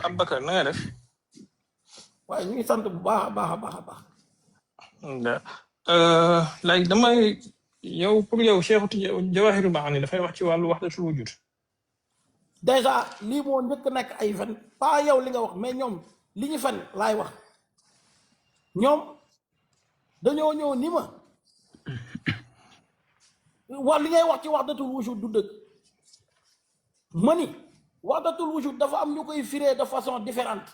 Aboubacar na nga def. waaye ñu ngi sant bu baax a baax a baax a baax. like damay yow pour yow Cheikh Jawahirul Maani dafay wax ci wàllu wahdatul wujud. déjà lii moo njëkk nekk ay fen pas yow li nga wax mais ñoom li ñu fen laay wax ñoom dañoo ñëw ni ma wax li ngay wax ci wahdatul wujud du dëgg ma ni wahdatul wujud dafa am ñu koy firee de façon différente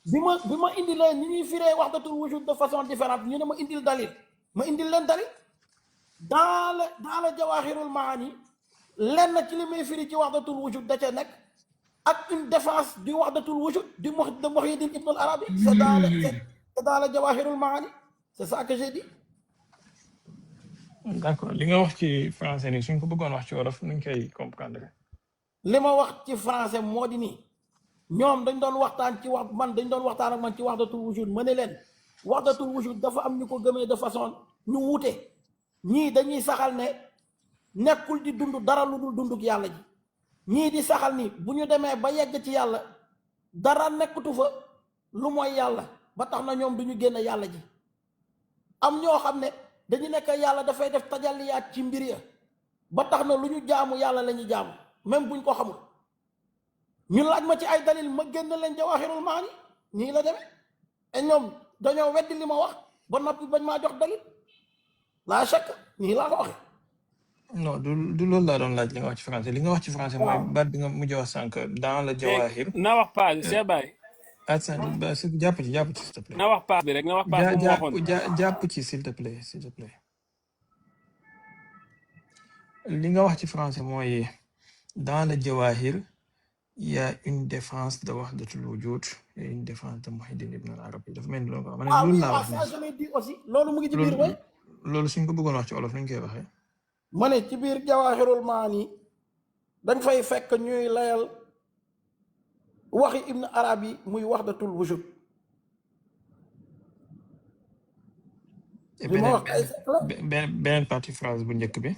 bi ma indi leen ñi ñuy firee wahdatul wujud de façon différente ñu ne ma indil dalil ma indil leen dalil dans le Jawahirul Maani lenn ci li may firi ci wahdatul wujud da ca nekk ak une défense du wahdatul wujud du Muhyiddin Ibn al-Arabi c'est dans le Jawahirul Maani c'est ça que j'ai dit. D'accord li nga wax ci français nii suñ ko bëggoon wax ci wolof nuñ koy comprendre. li ma wax ci français moo di nii ñoom dañ doon waxtaan ci wax man dañ doon waxtaan ak man ci wahdatul wujud ma ne leen wahdatul wujud dafa am ñu ko gëmee de façon ñu wuute ñii dañuy saxal ne nekkul di dund dara lu dul dunduk yàlla ji ñii di saxal ni bu ñu demee ba yegg ci yàlla dara nekkatu fa lu mooy yàlla ba tax na ñoom du ñu génn yàlla ji am ñoo xam ne dañu nekk yàlla dafay def tajalliyaat ci mbir ya ba tax na lu ñu jaamu yàlla la ñuy jaamu même buñ ko xamul ñu laaj ma ci ay dalil ma génn leen Jawahirul Maani ñii la demee et ñoom dañoo weddi li ma wax ba noppi bañ maa jox dalil laa chèque ñii laa ko waxee. non du loolu laa doon laaj li nga wax ci français li nga wax ci français mooy baat bi nga mujj wax sànq dans le Jawahir. na wax paa bi Cheikh Baye. jàpp ci s'il te plaît. na wax paa bi rek na wax paa bi mu waxoon. jàpp ci s'il te plaît li nga wax ci français mooy dans le Jawahir il y a une défense de wahdatul wujud et une défense de Muhyiddin Ibn al-Arabi dafa mel ni loolu nga wax. loolu laa wax ça je l'ai dit aussi loolu mu ngi ci biir way loolu suñ ko bëggoon wax ci olof nuñ koy waxee. ma ne ci biir Jawahirul Maani dañ fay fekk ñuy layal waxi Ibn Arabi muy wahdatul wujud. li ma wax ay beneen partie phrase bu njëkk bi.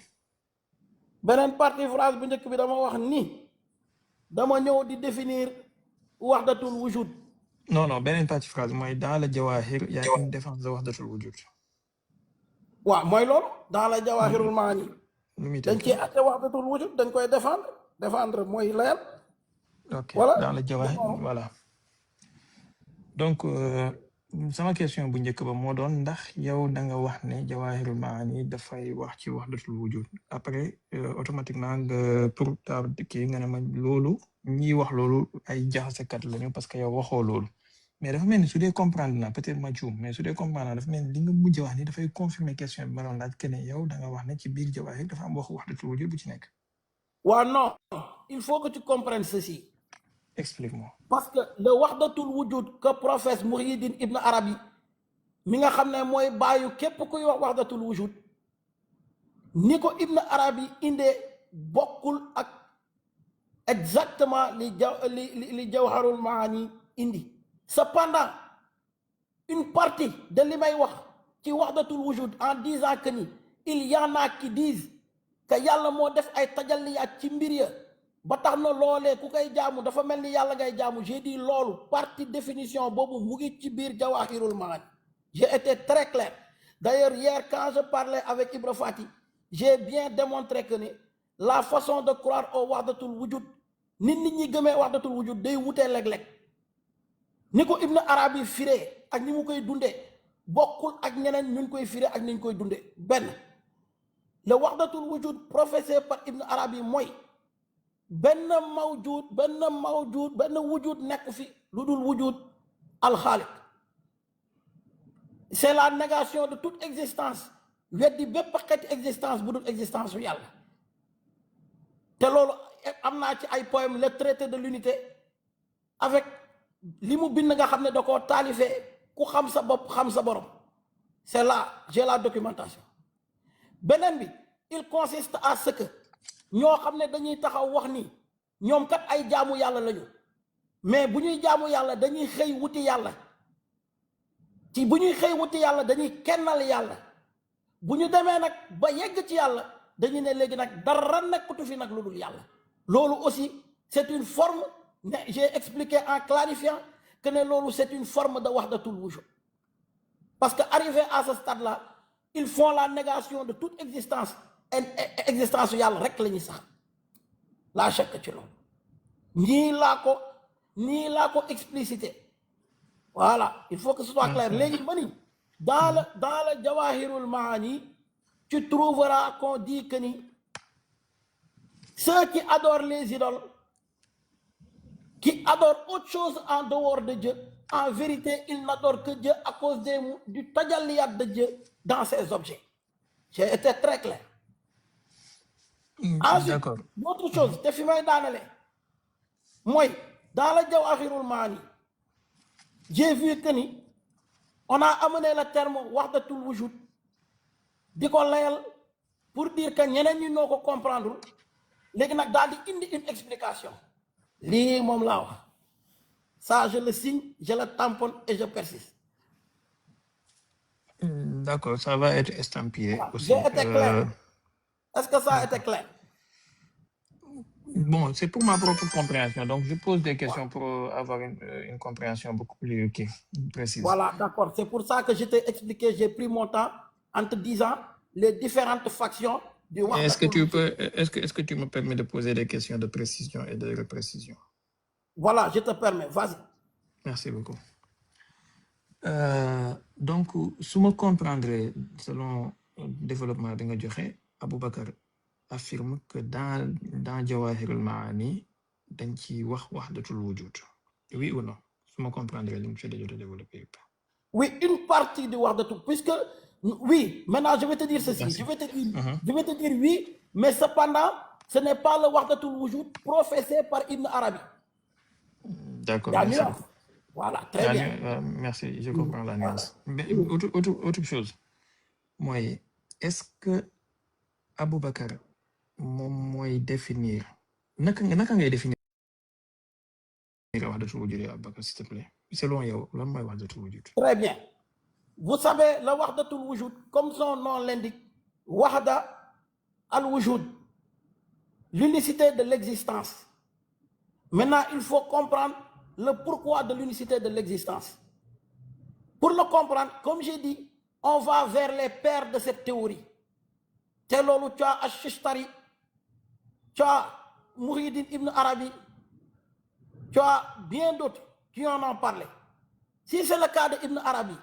beneen partie phrase bu njëkk bi dama wax ni dama ñëw di définir wahdatul wujud. non beneen partie phrase mooy dans le Jawahir il y a une défense de wahdatul wujud. waaw mooy loolu dans le Jawahirul Maani dañ ciy atte wahdatul wujud dañ koy défendre mooy layal. ok voilà dans le Jawahir voilà. donc sama question bu njëkk ba moo doon ndax yow da nga wax ne Jawahirul Maani dafay wax ci wahdatul wujud après automatiquement nga pour kii nga ne ma loolu ñiy wax loolu ay jaxasekat lañu parce que yow waxoo loolu. mais dafa mel ni su dee comprendre na peut-être ma juum mais su dee comprendre na dafa mel ni li nga mujj wax ni dafay confirmer question bi ma doon laaj que ne yow da nga wax ne ci biir Jawahir dafa am waxu wahdatul wujud bu ci nekk. waaw non il faut que tu comprennes ceci. explique-moi. parce que le wahdatul wujud que professe Muhyiddin Ibn Arabi mi nga xam ne mooy bàyyu képp kuy wax wahdatul wujud ni ko Ibn Arabi indee bokkul ak exactement li Jawharul Maani indi. Cependant, une partie de li may wax ci wahdatul wujud en disant que ni il y en a qui disent que yàlla moo def ay tajalliyaat ci mbir ya ba tax na loolee ku koy jaamu dafa mel ni yàlla ngay jaamu j'ai dit loolu partie définition boobu mu ngi ci biir Jawahirul Maani j'ai été très clair d'ailleurs hier quand je parlais avec Ibra Fati j'ai bien démontré que ni la façon de croire au wahdatul wujud nit ñi gëmee wahdatul wujud day wutee léeg-léeg ni ko Ibn Arabi firee ak ni mu koy dundee bokkul ak ñeneen ñu koy firee ak ni ñu koy dundee benn le wahdatul wujud professé par Ibn Arabi mooy benn wujud nekk fi lu dul wujud alxaaliq c'est la négation de toute existence weddi bépp xeeti existence bu dul existence su yàlla te loolu am naa ci ay poème le traité de l'unité avec li mu bind nga xam ne da koo taalifee ku xam sa bopp xam sa borom c'est là j'ai la documentation beneen bi il consiste à ce que ñoo xam ne dañuy taxaw wax ni ñoom kat ay jaamu yàlla lañu mais bu ñuy jaamu yàlla dañuy xëy wuti yàlla ci bu ñuy xëy wuti yàlla dañuy kennal yàlla bu ñu demee nag ba yegg ci yàlla dañu ne léegi nag dara nekkatu fi nag lu dul yàlla loolu aussi c'est une forme j'ai expliqué en clarifiant que c'est une forme de wahdatul wujud. Parce qu'arrivé à ce stade-là, ils font la négation de toute existence. Et existence yàlla rek la ñuy sax laa chèque ci loolu nii laa ko explicité. Voilà, il faut que ce soit clair. Léegi mani dans le Jawahirul Maani, tu trouveras qu'on dit que ceux qui adorent les idoles, qui adorent autre chose en dehors de Dieu, en vérité, ils n'adorent que Dieu à cause du tajalliyat de Dieu dans ces objets. J'ai été très clair. Ensuite, d'autres choses, te fi may daanale mooy dans le Jawahirul Maani, j'ai vu que on a amené le terme wahdatul wujud di ko layal pour dire que ñeneen ñi noo ko comprendre léegi nag daal di indi une explication. Lii moom laa wax ça je le signe, je le tamponne et je persiste. D'accord, ça va être estampillé Voilà. aussi. J'ai été clair. Est-ce que ça a été clair? Bon, c'est pour ma propre compréhension. Donc, je pose des questions pour avoir une compréhension beaucoup plus précise. Voilà, d'accord. C'est pour ça que je t'ai expliqué, j'ai pris mon temps en te disant les différentes factions du wahdatul wujud. Est-ce que tu me permets de poser des questions de précision et de reprécision? Voilà, je te permets. Vas-y. Merci beaucoup. Donc, si je comprendrais, selon le développement de Ngadjohe, Aboubakar affirme que dans Jawahirul Maani, dañ ci wax wahdatul wujud. Oui ou non? Si je comprendrais, je vais déjà développer. Oui, une partie du wahdatul, puisque, oui, maintenant je vais te dire ceci. Merci. Je vais te dire oui, mais cependant, ce n'est pas le wahdatul wujud professé par Ibn Arabi. D'accord. Voilà, très bien. Merci, je comprends la nuance. Mais autre chose, moi, est-ce que Aboubakar mooy définir naka ngay définir wahdatul wujud Aboubakar, s'il te plaît, selon yow lan mooy wahdatul wujud? Très bien. Vous savez, le wahdatul wujud, comme son nom l'indique, wahda al wujud, l'unicité de l'existence. Maintenant, il faut comprendre le pourquoi de l'unicité de l'existence. Pour le comprendre, comme j'ai dit, on va vers les pères de cette théorie. Telolu, tu as Ash-Shishtari, tu as Muhyiddin Ibn Arabi, tu as bien d'autres qui en ont parlé. Si c'est le cas de Ibn Arabi,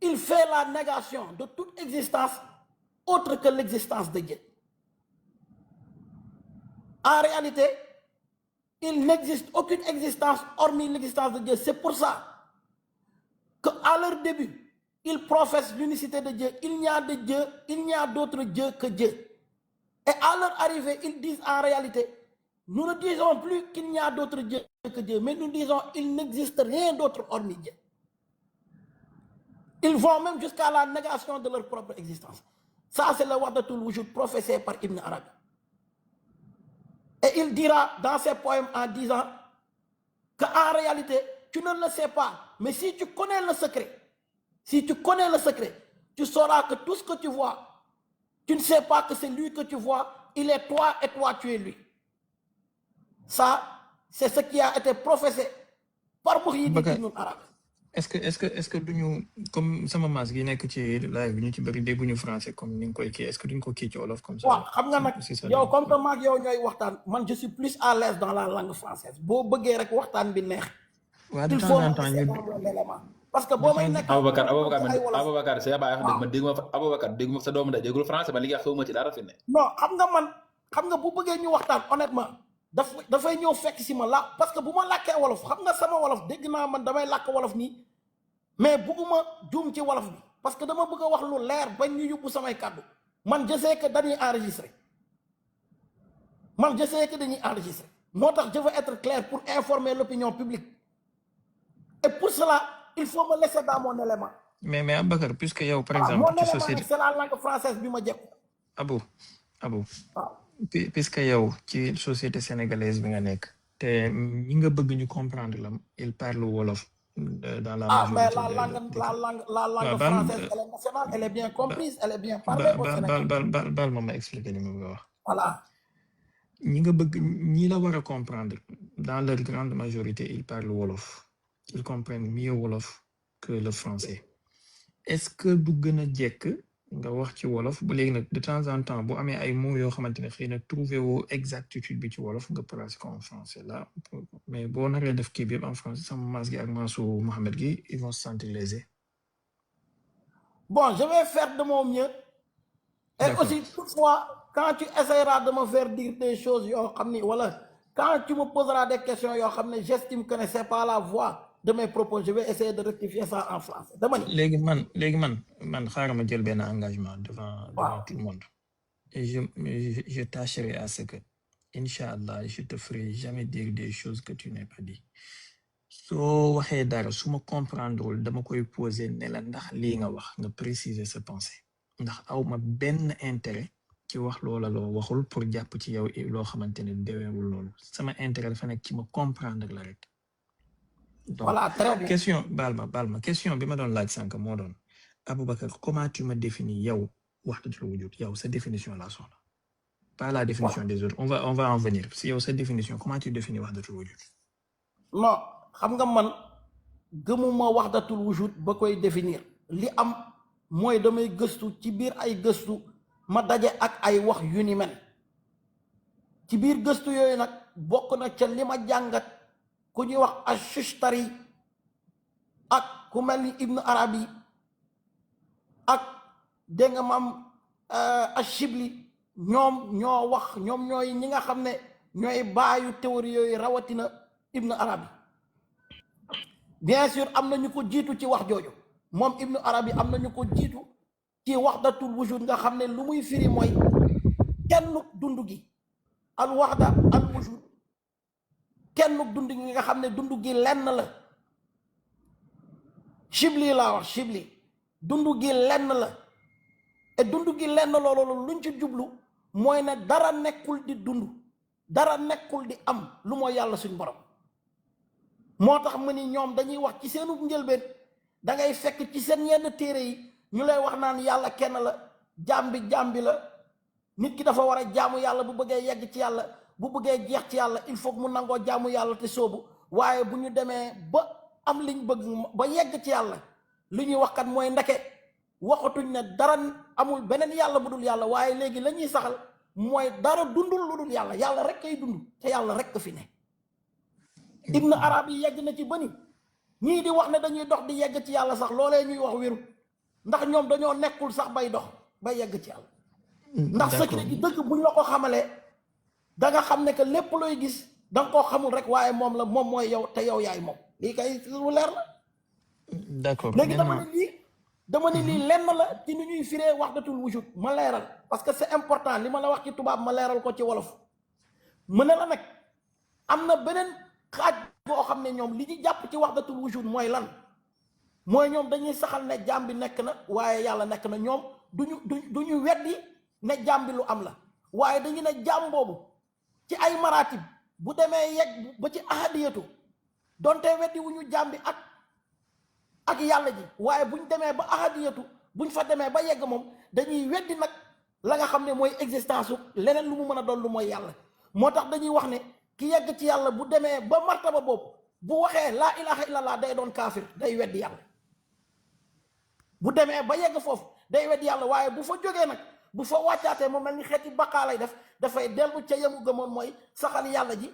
il fait la négation de toute existence autre que l'existence de Dieu. En réalité, il n'existe aucune existence hormis l'existence de Dieu. C'est pour ça qu'à leur début, ils professent l'unicité de Dieu. Il n'y a de Dieu, il n'y a d'autre Dieu que Dieu. Et à leur arrivée, ils disent en réalité, nous ne disons plus qu'il n'y a d'autre Dieu que Dieu, mais nous disons qu'il n'existe rien d'autre hormis Dieu. Ils vont même jusqu'à la négation de leur propre existence. Ça, c'est le wahdatul wujud professé par Ibn Arabi. Et il dira dans ses poèmes en disant qu'en réalité, tu ne le sais pas, mais si tu connais le secret, tu sauras que tout ce que tu vois, tu ne sais pas que c'est lui que tu vois, il est toi et toi tu es lui. Ça, c'est ce qui a été professé par Muhyiddin Ibn Arabi. Est-ce que duñu comme sama mas gi nekk ci live ñu ci bari dégguñu français comme ni nga koy kii, est-ce que duñ ko kii ci wolof comme ça? waaw xam nga nag yow comme que maag yow ñooy waxtaan, man je suis plus à l'aise dans la langue française. boo bëggee rek waxtaan bi neex. waaw de temps en temps ñu parce que boo may nekk Aboubacar c'est baax na man dégguma sa doomu nday déggul français man li nga xawma ci dara fi ne. Non, xam nga bu bëggee ñu waxtaan honnêtement dafay ñëw fekk si ma la, parce que bu ma làkkee wolof xam nga sama wolof dégg naa man damay làkk wolof nii, mais bugguma juum ci wolof bi parce que dama bëgg a wax lu leer bañ ñu yóbbu samay kàddu. Man je sais que dañuy enregistrer moo tax je veux être clair pour informer l'opinion publique, et pour cela il faut me laisser dans mon élément. Mais Aboubakar, puisque yow par exemple mon élément c'est la langue française bi ma jekku. Abou puisque yow ci société sénégalaise bi nga nekk te ñi nga bëgg ñu comprendre la il parle wolof dans la majorité. Mais la langue française elle est nationale, elle est bien comprise, elle est bien parlée au Sénégal. Bal ma expliquer li ma bëgg a wax. Voilà. ñi nga bëgg ñi la war a comprendre dans leur grande majorité ils parlent wolof ils comprennent mieux wolof que le français est-ce que du gën a jekk nga wax ci wolof ba léegi nag de temps en temps bu amee ay mots yoo xamante ne xëy na trouver woo exactitude bi ci wolof nga placer ko en français là mais boo naree def kii bi yëpp en français sama maas gi ak maasu Mohamed gi ils vont se sentir lésés. Bon, je vais faire de mon mieux. Et D'accord. aussi, toutefois, quand tu essaieras de me faire dire des choses, voilà, quand tu me poseras des questions, j'estime que ce n'est pas la voie de mes propos. Je vais essayer de rectifier ça en français. léegi man xaaral ma jël benn engagement devant tout le monde. Et je tâcherai à ce que, Inch'Allah, je te ferai jamais dire des choses que tu n'as pas dit. soo waxee dara su ma comprendrewul dama koy poser ne la ndax lii nga wax nga préciser sa pensée ndax awma benn intérêt ci wax loola loo waxul pour jàpp ci yow loo xamante ne deweewul loolu sama intérêt dafa nekk ci ma comprendre la rek. donc voilà, très bien. question baal ma question bi ma doon laaj sànq moo doon Aboubacar comment tu me définis yow wahdatul wujud yow sa définition la soxla pas la définition des autres on va en venir si yow sa définition comment tu définis wahdatul wujud. Non, xam nga man gëmuma wahdatul wujud ba koy définir li am mooy damay gëstu ci biir ay gëstu ma daje ak ay wax yu ni mel ci biir gëstu yooyu nag bokk na ca li ma jàngat ku ñuy wax Ash-Shushtari ak ku mel ni Ibn Arabi ak dégg nga maam Ash-Shibli ñoom ñooy ñi nga xam ne ñooy baayu théorie yooyu rawatina Ibn Arabi bien sûr am na ñu ko jiitu ci wax jooju moom Ibn Arabi am na ñu ko jiitu ci wahdatul wujud nga xam ne lu muy firi mooy kenn dund gi al wahda al wujud kenn dund gi nga xam ne dund gi lenn la Shibli laa wax Shibli dund gi lenn la et dund gi lenn loolu luñ ci jublu mooy ne dara nekkul di dund dara nekkul di am lu mooy yàlla suñ borom moo tax ma ni ñoom dañuy wax ci seenu njëlbeen da ngay fekk ci seen yenn téere yi ñu lay wax naan yàlla kenn la jaam bi la nit ki dafa war a jaamu yàlla bu bëggee yegg ci yàlla bu bëggee jeex ci yàlla il faut mu nangoo jaamu yàlla te soobu waaye bu ñu demee ba am liñ bëgg ba yegg ci yàlla li ñuy wax kat mooy ndeke waxatuñ ne dara amul beneen yàlla bu dul yàlla waaye léegi la ñuy saxal mooy dara dundul lu dul yàlla yàlla rek kay dund te yàlla rek fi ne. Ibn Arabi yegg na ci bëni ñii di wax ne dañuy dox di yegg ci yàlla sax loolee ñuy wax wéru ndax ñoom dañoo nekkul sax bay dox bay yegg ci yàlla. ndax secret gi dëgg buñ la ko xamalee da nga xam ne que lépp looy gis da nga koo xamul rek waaye moom mooy yow te yow yaay moom lii kay lu leer la. D'accord léegi dama ne lii lenn la ci ni ñuy firee wahdatul wujud ma leeral parce que c'est important li ma la wax ci tubaab ma leeral ko ci wolof mu ne la nag am na beneen xaaj boo xam ne ñoom li ñu jàpp ci wahdatul wujud mooy lan mooy ñoom dañuy saxal ne jaam bi nekk na waaye yàlla nekk na ñoom duñu weddi ne jaam bi lu am la waaye dañu ne jaam boobu ci ay maratib bu demee yegg ba ci ahadiyatu donte weddi wu ñu jaam bi ak yàlla ji waaye buñ demee ba ahadiyatu buñ fa demee ba yegg moom dañuy weddi nag la nga xam ne mooy existence su leneen lu mu mën a doon lu mooy yàlla moo tax dañuy wax ne ki yegg ci yàlla bu demee ba martaba boobu bu waxee laa ilaha illallah day doon kaafir day weddi yàlla bu demee ba yegg foofu day weddi yàlla waaye bu fa jógee nag bu fa wàccaatee mu mel ni xeeti baqaa lay def dafay dellu ca yamu gëmoon mooy saxal yàlla ji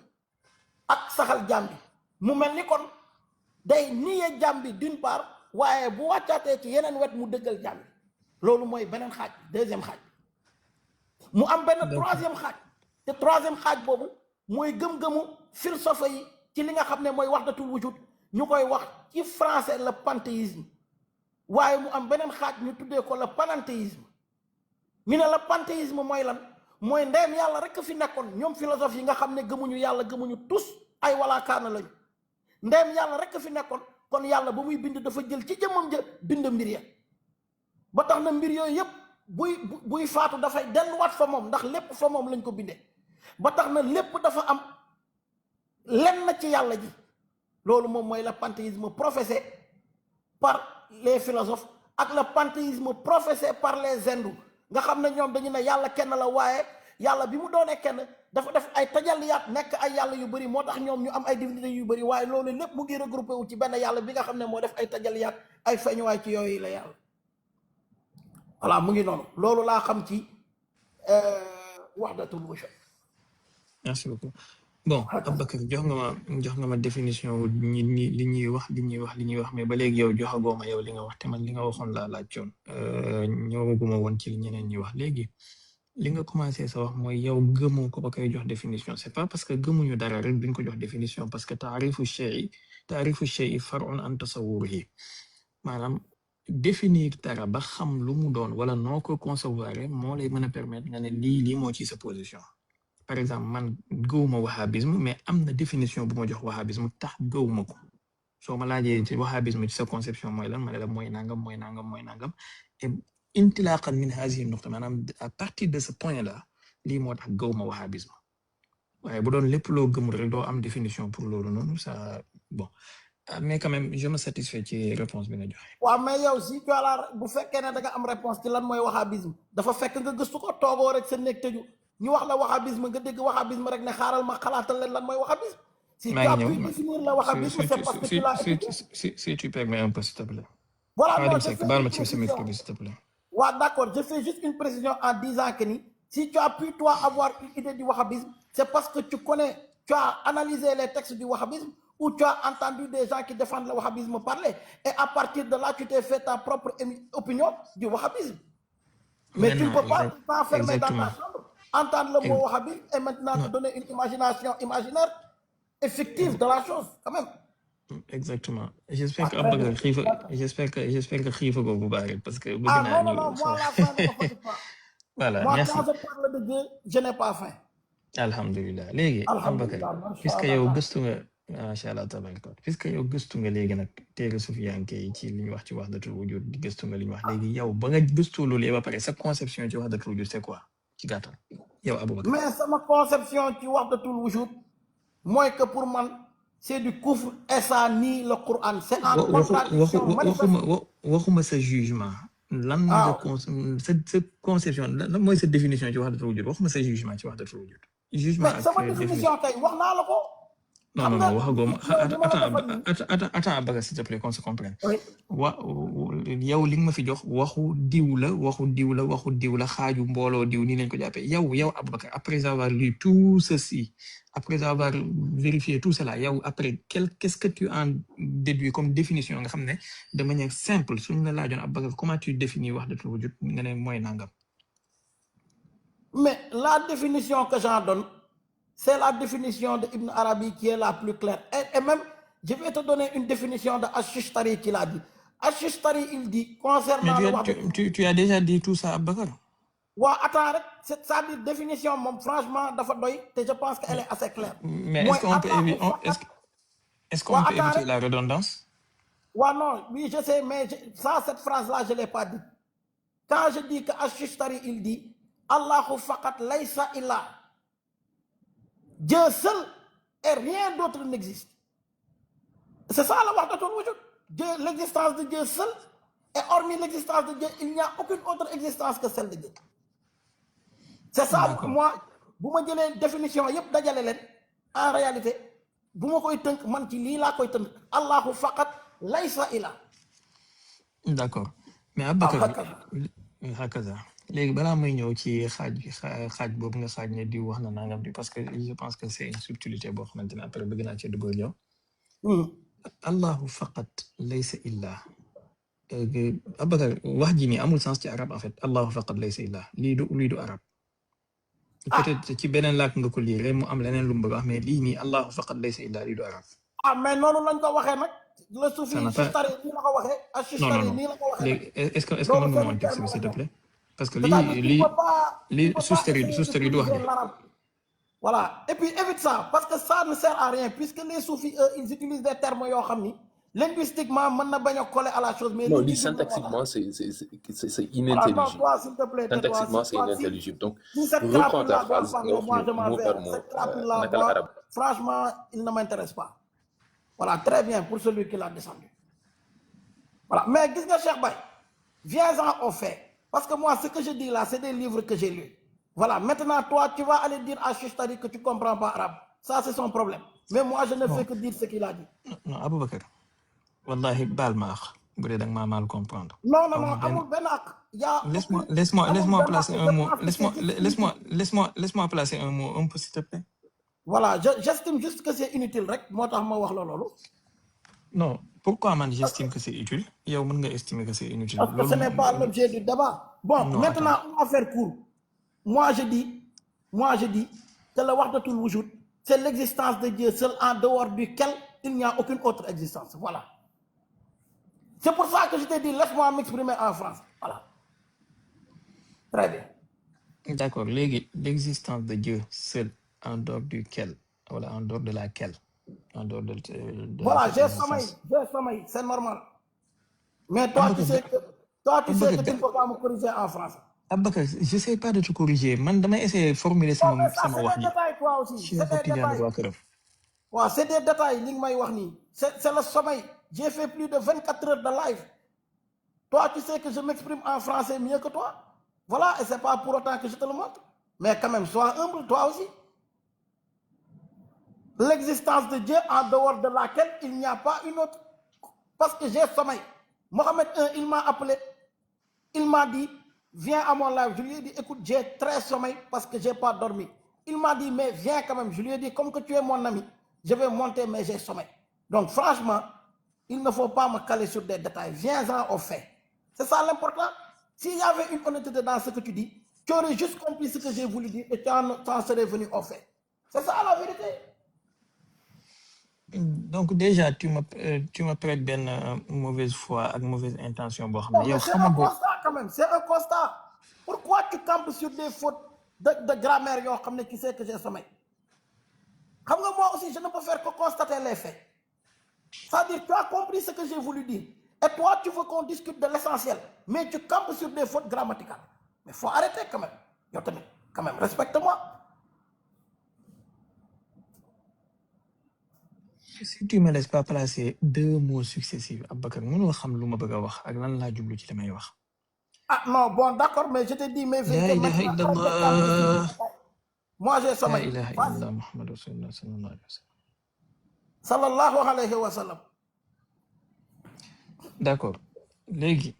ak saxal jaam bi mu mel ni kon day niye jaam bi d'une part waaye bu wàccaatee ci yeneen wet mu dëggal jaam bi loolu mooy beneen xaaj deuxième xaaj mu am benn troisième xaaj te troisième xaaj boobu mooy gëm-gëmu philosophe yi ci li nga xam ne mooy wahdatul wujud ñu koy wax ci français le panthéisme waaye mu am beneen xaaj ñu tuddee ko le panenthéisme ñu ne le panthéisme mooy lan mooy ndeem yàlla rek fi nekkoon ñoom philosophe yi nga xam ne gëmuñu yàlla gëmuñu tous ay walaakaana lañu ndeem yàlla rek fi nekkoon kon yàlla ba muy bind dafa jël ci jëmmam ja bind mbir ya ba tax na mbir yooyu yëpp buy faatu dafay delluwaat fa moom ndax lépp fa moom lañ ko bindee ba tax na lépp dafa am lenn ci yàlla ji loolu moom mooy le panthéisme professé par les philosophes ak le panthéisme professé par les hindous nga xam ne ñoom dañu ne yàlla kenn la waaye yàlla bi mu doonee kenn dafa def ay tajalliyaat nekk ay yàlla yu bëri moo tax ñoom ñu am ay divinités yu bëri waaye loolu lépp mu ngi regroupé wu ci benn yàlla bi nga xam ne moo def ay tajalliyaat ay feeñuwaay ci yooyu la yàlla voilà mu ngi noonu loolu laa xam ci wahdatul wujud. merci beaucoup bon Aboubacar jox nga ma définition li ñuy wax mais ba léegi yow joxagoo ma yow li nga wax te man li nga waxoon laa laajoon ñëwaguma woon ci ñeneen ñi wax léegi li nga commencé sa wax mooy yow gëmoo ko ba koy jox définition c'est pas parce que gëmuñu dara rek duñ ko jox définition parce que taarifu shay'i far'un an tasawwurihi maanaam définir dara ba xam lu mu doon wala noo ko concevoir moo lay mën a permettre nga ne lii moo ci sa position. Par exemple man gëwuma wahhabisme mais am na définition bu ma jox wahhabisme tax gëwuma ko soo ma laajee ci wahhabisme ci sa conception mooy lan ma ne la mooy nangam et intilaqan min hazihi nuqta maanaam à partir de ce point là lii moo tax gëwuma wahhabisme waaye bu doon lépp loo gëmul rek doo am définition pour loolu noonu ça bon mais quand même je me satisfais ci réponse bi nga joxe. waaw mais yow si tu as bu fekkee ne da nga am réponse ci lan mooy wahhabisme dafa fekk nga gëstu ko toogoo rek sa nekk tëju ñu wax la wahhabisme nga dégg wahhabisme rek ne xaaral ma xalaatal leen lan mooy wahhabisme. si tu as pu définir la wahhabisme c'est parce que tu l'as étudié. si tu permets un peu s'il te plaît. voilà non s'il te plaît. waaw d'accord je fais juste une précision en disant que ni si tu as pu toi avoir une idée du wahhabisme c'est parce que tu as analysé les textes du wahhabisme ou tu as entendu des gens qui défendent le wahhabisme parler et à partir de là tu t'es fait ta propre opinion du wahhabisme. Mais tu ne peux pas t'enfermer dans ta chambre, entendre le mot wahhabisme et maintenant te donner une imagination imaginaire et fictive de la chose quand même. Exactement. J'espère que xiifa ko bu baax parce que bëgg naa non moi la faim ne me fatigue pas. Voilà, moi merci. quand je parle de Dieu je n'ai pas faim. Alhamdulillah léegi Aboubacar puisque yow gëstu nga macha allah tabaraka puisque yow gëstu nga léegi nag téere sufiyanke yi ci li ñu wax ci wahdatul wujud di gëstu nga li ñu wax léegi yow ba nga gëstu loolu ba pare sa conception ci wahdatul wujud c'est quoi ci gàttal yow Aboubacar. Mais sama conception ci wahdatul wujud mooy que pour man c'est du kufr et ça nie le Coran. C'est en contradiction manifeste. waxuma sa jugement. lan nga sa conception lan mooy sa définition ci wahdatul wujud waxuma sa jugement ci wahdatul wujud. jugement mais sama définition kay wax naa la ko. non waxagoo attends Aboubacar s'il te plaît qu'on se comprenne. yow li nga ma fi jox waxu diw la xaaju mbooloo diw nii lañ ko jàppee yow Aboubacar après avoir lu tout ceci après avoir vérifié tout cela yow après qu'est-ce que tu en déduis comme définition nga xam ne de manière simple suñu la laajoon Aboubacar comment tu définis wahdatul wujud nga ne mooy nangam. Mais la définition que j'en donne c'est la définition de Ibn Arabi qui est la plus claire. Et même, je vais te donner une définition de Ash-Shishtari qui l'a dit. Ash-Shishtari, il dit, concernant tu as déjà dit tout ça, Aboubacar? Ouais, attends, ça dit définition, franchement, je pense qu'elle est assez claire. Mais est-ce qu'on peut éviter la redondance? Ouais, non, oui, je sais, mais cette phrase-là, je ne l'ai pas dit. Quand je dis que Ash-Shishtari, il dit, Allahu faqat laysa illa. Dieu seul et rien d'autre n'existe. C'est ça la wahdatul wujud. L'existence de Dieu seul et hormis l'existence de Dieu, il n'y a aucune autre existence que celle de Dieu. C'est ça, moi, vous me dites les définitions, en réalité, vous me dites man ci li la koy teunk Allahu faqat laysa ila. D'accord. Mais Aboubacar hakaza. Léegi balaa may ñëw ci xaaj boobu nga xaaj ne di wax na nangam di parce que je pense que c'est une subtilité boo xamante ne après bëgg naa ci dugg yow. Allahu faqat laysa illa. Aboubacar wax ji nii amul sens ci arabe en fait Allahu faqat laysa illa lii du arabe. Peut-être ci beneen làkk nga ko lire mu am leneen lu mu bëgg wax mais lii nii Allahu faqat laysa illa lii du arabe. Mais noonu lañ ko waxee nag. Le soufi Ashtari nii la ko waxee. Ashtari nii la ko waxee. Léegi est-ce que mën nga moon texte bi s'il te plaît? Parce que lii sousteri du wax de. Voilà. Et puis évite ça parce que ça ne sert à rien puisque les soufis eux ils utilisent des termes yoo xam ni linguistiquement mën na bañ a coller à la chose mais non syntaxiquement c'est inintelligible. Toi, s'il te plaît, syntaxiquement c'est inintelligible donc si cette reprends ta crapule-là phrase doit parler, moi je m'en vais. Cette crapule-là, franchement il ne m'intéresse pas. Voilà, très bien pour celui qui l'a descendu. Voilà, mais gis nga Cheikh Baye viens-en au fait. Parce que moi, ce que je dis là, c'est des livres que j'ai lus. Voilà, maintenant, toi, tu vas aller dire à Chistari que tu ne comprends pas arabe. Ça, c'est son problème. Mais moi, je ne fais que dire ce qu'il a dit. Non, Aboubacar. Wallahi, bal ma mal comprendre. Non, non, non, Amoul Benak. Laisse-moi placer un mot. Laisse-moi placer un mot, un peu, s'il te plaît. Voilà, j'estime juste que c'est inutile, rek. Moi, je wax lolo. Non, pourquoi j'estime que c'est utile? Yow mën nga estimer que c'est inutile. Parce que ce n'est pas l'objet du débat. Bon, non, maintenant, on va faire court. Moi, je dis que le Wahdatul Wujud, c'est l'existence de Dieu seul en dehors duquel il n'y a aucune autre existence. Voilà. C'est pour ça que je t'ai dit, laisse-moi m'exprimer en France. Voilà. Très bien. D'accord. L'existence de Dieu seul en dehors duquel, voilà, en dehors de laquelle, en dehors de voilà, j'ai sommeil, c'est normal. Mais toi, tu sais que tu ne peux pas me corriger en français. Abakar, je ne sais pas de te corriger. Man, damay essayer de formuler ça. C'est des détails, toi aussi. C'est des détails. Ouais, c'est des détails, c'est le sommeil. J'ai fait plus de 24 heures de live. Toi, tu sais que je m'exprime en français mieux que toi. Voilà, et ce n'est pas pour autant que je te le montre. Mais quand même, sois humble, toi aussi. L'existence de Dieu en dehors de laquelle il n'y a pas une autre. Parce que j'ai sommeil. Mohamed I, il m'a appelé. Il m'a dit, viens à mon live. Je lui ai dit, écoute, j'ai très sommeil parce que je n'ai pas dormi. Il m'a dit, mais viens quand même. Je lui ai dit, comme que tu es mon ami, je vais monter, mais j'ai sommeil. Donc franchement, il ne faut pas me caler sur des détails. Viens-en au fait. C'est ça l'important. S'il y avait une honnêteté dans ce que tu dis, tu aurais juste compris ce que j'ai voulu dire et tu en serais venu au fait. C'est ça la vérité. Donc déjà, tu me prêtes bien mauvaise foi, avec mauvaise intention. Non, mais c'est un constat quand même, c'est un constat. Pourquoi tu campes sur des fautes de grammaire, qui sait que j'ai sommeil? Moi aussi, je ne peux faire que constater les faits. C'est-à-dire, tu as compris ce que j'ai voulu dire. Et toi, tu veux qu'on discute de l'essentiel, mais tu campes sur des fautes grammaticales. Mais il faut arrêter quand même. Quand même, respecte-moi. Si tu ne me laisses pas placer deux mots successifs, Abakar, je ne sais pas ce que je veux dire et ce que je veux dire. Ah non, bon, d'accord, mais je te dis, mais La ilaha illallah. Moi, j'ai sommeil. La ilaha illallah, Muhammad Rasulullah sallallahu alayhi wa sallam. Sallallahu alayhi wa sallam. D'accord. Légui,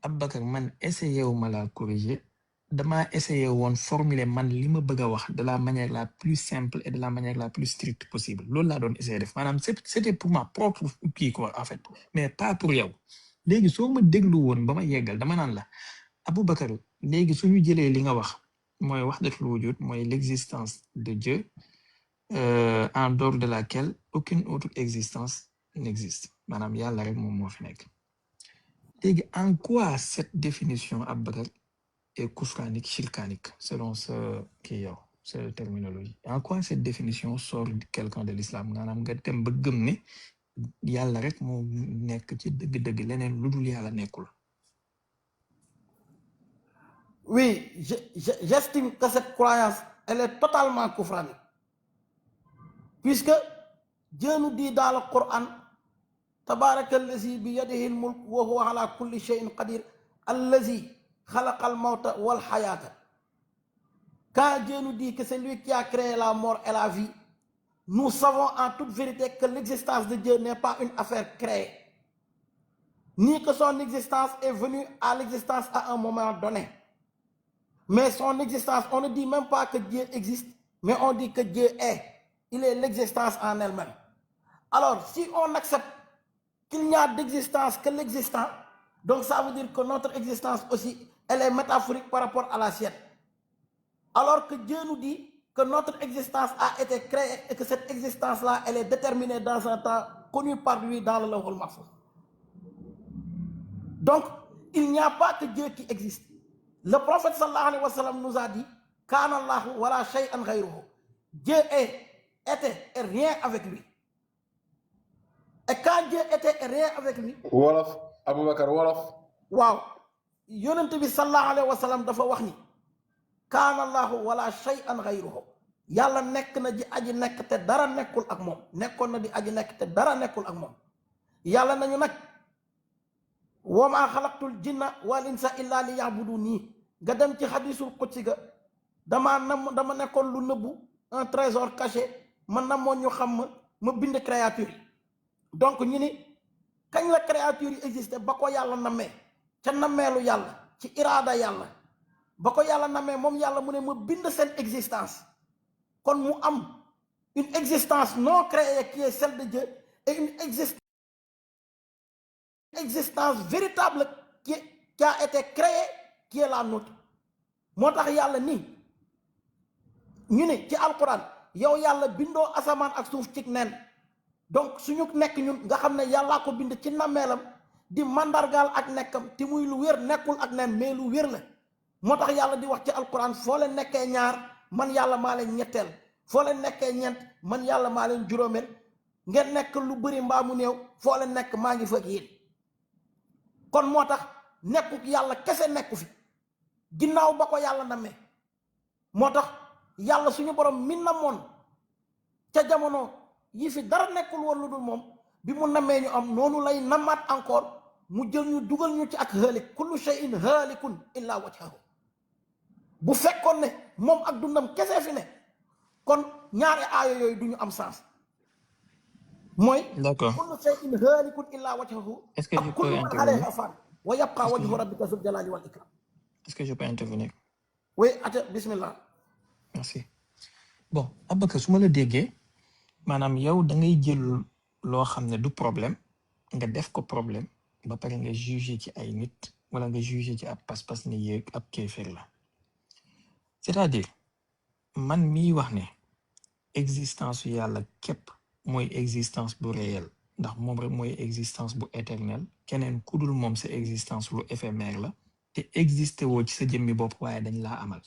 Abakar, man essayé de la corriger. Dama essayé de formuler man li ma bëgg wax de la manière la plus simple et de la manière la plus stricte possible. Loolu la doon essayer def. Manam c'était pour ma propre qui quoi en fait, mais pas pour yow. Légui so ma déglu won bama yeggal dama nan la Aboubacar légui suñu jëlé li nga wax moy wahdatul wujud moy l'existence de Dieu en dehors de laquelle aucune autre existence n'existe. Manam Yalla rek mom mo fi nek. Légui en quoi cette définition Aboubacar et koufranique, shirkanique, selon cette terminologie. En quoi cette définition sort de quelqu'un de l'islam? Oui, j'estime que cette croyance, elle est totalement koufranique. Puisque Dieu nous dit dans le Coran, Tabarakallahu biyadihil mulk wa huwa ala kulli shay'in qadir, allazi khalaqal mauta wal hayata. Quand Dieu nous dit que c'est lui qui a créé la mort et la vie, nous savons en toute vérité que l'existence de Dieu n'est pas une affaire créée, ni que son existence est venue à l'existence à un moment donné. Mais son existence, on ne dit même pas que Dieu existe, mais on dit que Dieu est. Il est l'existence en elle-même. Alors, si on accepte qu'il n'y a d'existence que l'existant, donc ça veut dire que notre existence aussi, elle est métaphorique par rapport à la sienne. Alors que Dieu nous dit que notre existence a été créée et que cette existence-là, elle est déterminée dans un temps connu par lui dans le Lawhul Mahfouz. Donc, il n'y a pas que Dieu qui existe. Le prophète sallallahu alayhi wa sallam nous a dit « Kana Allahu wala shay'an ghayruhu » Dieu était et rien avec lui. Et quand Dieu était et rien avec lui... Wolof, Aboubacar Wolof. Waaw. Yonent bi sallallahu alayhi wa sallam dafa wax ni Kana Allahu wala shay'an ghayruhu. Yàlla nekk na di aji nekk te dara nekkul ak moom. Nekkoon na di aji nekk te dara nekkul ak moom. Yàlla nañu nag wa maa xalaqtul jinna wal insa illa liya'buduni. Nga dem ci hadisul qudsi ga dama nekkoon lu nëbbu un trésor caché man namoon ñu xam ma bind créature yi donc ñu ni kañ la créature yi existé ba ko yàlla namee ca nameelu yàlla ci iraada yàlla ba ko yàlla namee moom yàlla mu ne ma bind seen existence kon mu am une existence non créée qui est celle de Dieu et une existence véritable qui a été créée qui est la nôtre moo tax yàlla nii ñu ne ci alquran yow yàlla bindoo asamaan ak suuf ci nen donc suñu nekk ñun nga xam ne yàllaa ko bind ci nammeelam di mandargaal ak nekkam te muy lu wér nekkul ak nen mais lu wér la moo tax yàlla di wax ci alquran foo leen nekkee ñaar man yàlla maa leen ñetteel foo leen nekkee ñeent man yàlla maa leen juróomeel ngeen nekk lu bëri mbaa mu néew foo leen nekk maa ngi fa ak yéen kon moo tax nekku yàlla kese nekku fi ginnaaw ba ko yàlla namee moo tax yàlla suñu borom mi namoon ca jamono yi fi dara nekkul woon lu dul moom bi mu namee ñu am noonu lay namaat encore mu jël ñu dugal ñu ci ak haalik kullu shay'in haalikun illa wajhahu bu fekkoon ne moom ak dundam kese fi ne kon ñaari aaya yooyu du ñu am sens mooy d'accord kullu shay'in haalikun illa wajhahu est-ce que je ak kullu peux man intervenir alayha fan wa yabqa wajhu rabbika zul jalali wal ikram est-ce que je peux intervenir oui ata bismillah merci bon Aboubacar su ma la déggee maanaam yow da ngay jël loo xam ne du problème nga def ko problème ba pare nga juger ci ay nit wala nga juger ci ab pas-pas ne yéeg ab kéeféer la c'est-à-dire man miy wax ne existence yu yàlla képp mooy existence bu réel ndax moom rek mooy existence bu éternel keneen ku dul moom sa existence lu éphémère la te existé woo ci sa jëmmi bopp waaye dañ laa amal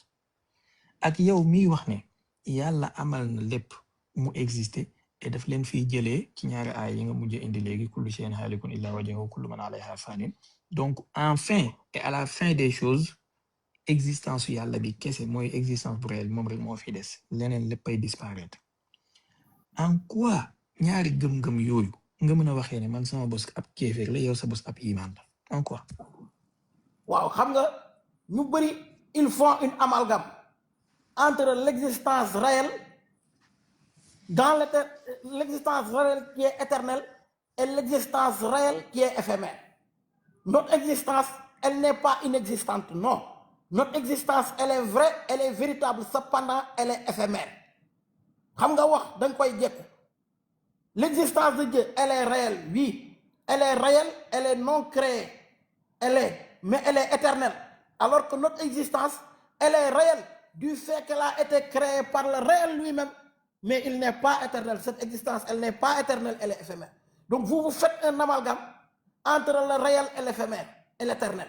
ak yow miy wax ne yàlla amal na lépp mu existé et daf leen fiy jëlee ci ñaari aay yi nga mujj indi léegi kullu shay'in haalikun illa wajhahu kullu man alayha fanin donc enfin et à la fin des choses existence yu yàlla bi kese mooy existence bu réel moom rek moo fi des leneen léppay disparaître en quoi ñaari gëm-gëm yooyu nga mën a waxee ne man sama bos ab kéeféer la yow sa bos ab iman la en quoi waaw xam nga ñu bëri ils font une amalgame entre l'existence réelle dans l'existence réelle qui est éternelle et l'existence réelle qui est éphémère. Notre existence, elle n'est pas inexistante, non. Notre existence, elle est vraie, elle est véritable, cependant, elle est éphémère. Xam nga wax danga koy jekku. L'existence de Dieu, elle est réelle, oui. Elle est réelle, elle est non créée. Mais elle est éternelle. Alors que notre existence, elle est réelle du fait qu'elle a été créée par le réel lui-même. Mais il n'est pas éternel. Cette existence, elle n'est pas éternelle, elle est éphémère. Donc vous faites un amalgame entre le réel et l'éphémère et l'éternel.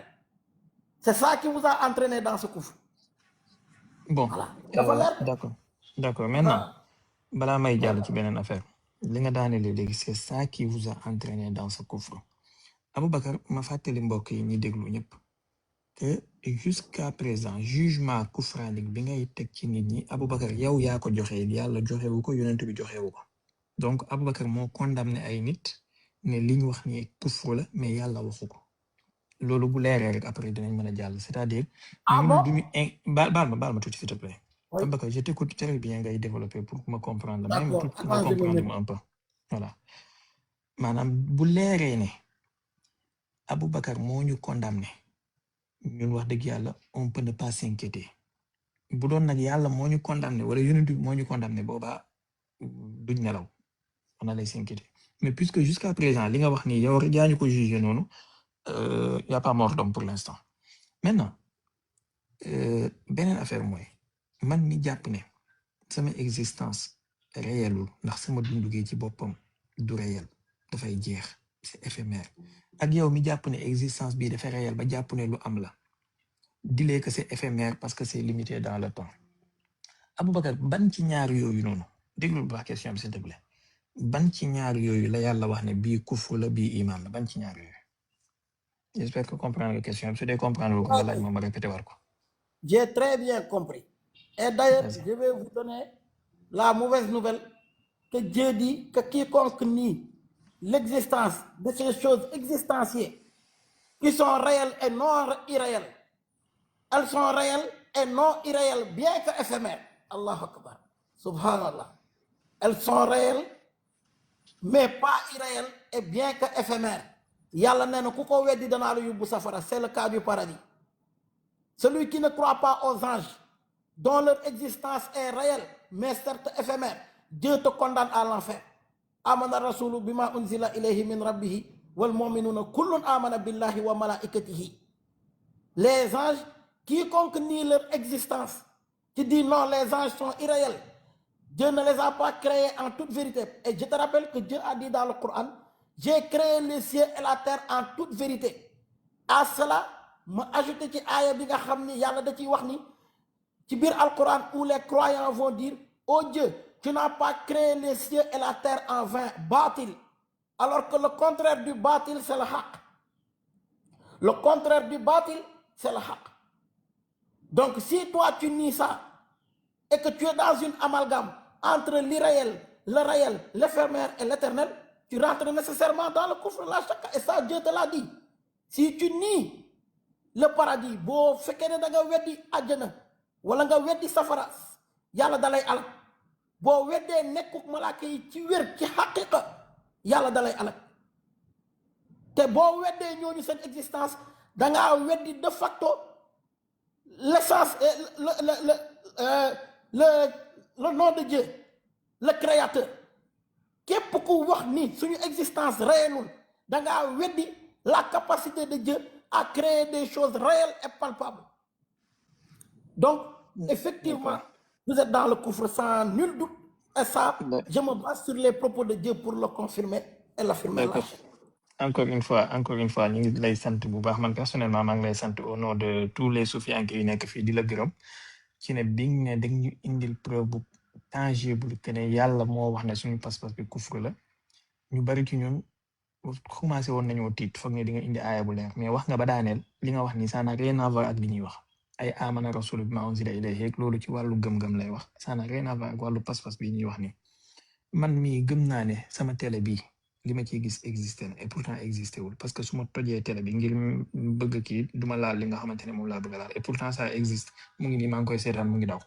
C'est ça qui vous a entraîné dans ce coup. Bon, voilà. D'accord. Maintenant, balaa may jàll ci beneen affaire li nga daanele léegi c'est ça qui vous a entraîné dans ce couvre. Aboubacar ma fàttali mbokk yi ñi déglu ñëpp que jusqu'à présent jugement kufraanique bi ngay teg ci nit ñi Aboubacar yow yaa ko joxe yàlla joxewu ko yonent bi joxewu ko donc Aboubacar moo condamné ay nit ne li ñu wax ni kufru la mais yàlla waxu ko loolu bu leeree rek après dinañ mën a jàll c'est-à-dire duñu baal ma tuuti s'il te plaît Aboubacar je t'écoute très bien ngay développer pour me comprendre même pour me comprendre un peu voilà maanaam bu leeree ne Aboubacar moo ñu condamné ñun wax dëgg yàlla on peut ne pas s'inquiéter bu doon nag yàlla moo ñu condamné wala yonent bi moo ñu condamné boobaa duñ nelaw on allait s'inquiéter mais puisque jusqu'à présent li nga wax ni yow rek yaa ñu ko jugé noonu y a pas mort d'homme pour l'instant maintenant beneen affaire mooy man mi jàpp ne sama existence réelul ndax sama dundu gi ci boppam du réel dafay jeex c'est éphémère ak yow mi jàpp ne existence bii dafa réel ba jàpp ne lu am la dilee que c'est éphémère parce que c'est limité dans le temps Aboubacar ban ci ñaar yooyu noonu déglu ba question bi s'il te plaît ban ci ñaar yooyu la yàlla wax ne bii kufru la bii iman la ban ci ñaar yooyu j'espère que comprendre la question bi su dee comprendre ko nga laaj ma répété war ko. J'ai très bien compris et d'ailleurs je vais vous donner la mauvaise nouvelle que Dieu dit que quiconque nie l'existence de ces choses existentielles qui sont réelles et non irréelles, elles sont réelles et non irréelles, bien que éphémères. Allahu Akbar. Subhanallah. Elles sont réelles, mais pas irréelles et bien que éphémères. Yàlla nee na ku ko weddi danaa la yóbbu safara, c'est le cas du paradis. Celui qui ne croit pas aux anges, dont leur existence est réelle, mais certes éphémère, Dieu te condamne à l'enfer. Amana rasulu bima unzila ilayhi min rabbihi wal mu'minuna kullun amana billahi wa malaikatihi. Les anges, quiconque nie leur existence, qui dit non, les anges sont irréels, Dieu ne les a pas créés en toute vérité. Et je te rappelle que Dieu a dit dans le Coran, j'ai créé les cieux et la terre en toute vérité. À cela, ma ajouté ci aaya bi nga xam ni yàlla da ciy wax ni ci biir Al-Coran où les croyants vont dire, oh Dieu, tu n'as pas créé les cieux et la terre en vain, bâtil. Alors que le contraire du bâtil, c'est le haq. Le contraire du bâtil, c'est le haq. Donc si toi tu nies ça, et que tu es dans une amalgame entre l'irréel, le réel, l'éphémère et l'éternel, tu rentres nécessairement dans le kufr la shakka. Et ça, Dieu te l'a dit. Si tu nies le paradis, boo fekkee ne da nga weddi àjjana wala nga weddi safara, yàlla dalay alak. Boo weddee nekkuk malaaka yi ci wér ci xaqiqa, yàlla dalay alak. te boo weddee ñooñu seen existence dangaa weddi de facto l'essence le nom de Dieu, le créateur. Képp ku wax ni suñu existence réelle dangaa weddi la capacité de Dieu à créer des choses réelles et palpables. Donc, effectivement, vous êtes dans le kufr sans nul doute. Et ça, je me base sur les propos de Dieu pour le confirmer et l'affirmer. Encore une fois, ñu ngi lay sant bu baax. Man personnellement maa ngi lay sant au nom de tous les soufianke yu nekk fii di la gërëm ci ne bi nga ne dañ ñu indil preuve bu tangible que ne yàlla moo wax ne suñu pas-pas bi kufr la. Ñu bari ci ñun commencé woon nañoo tiit foog ne di nga indi aaya bu leer, mais wax nga ba daaneel li nga wax ni ça n'a rien à voir ak li ñuy wax ay amana rasul bima unzila ilayhi loolu ci wàllu gëm-gëm lay wax, ça n'a rien à voir ak wàllu pas-pas bi ñuy wax ni. Man mii gëm naa ne sama télé bi li ma ciy gis existé na et pourtant existé wul parce que su ma tojee télé bi ngir bëgg kii duma laal li nga xamante ne moom laa bëgg a laal et pourtant ça existe mu ngi nii maa ngi koy seetaan mu ngi daw.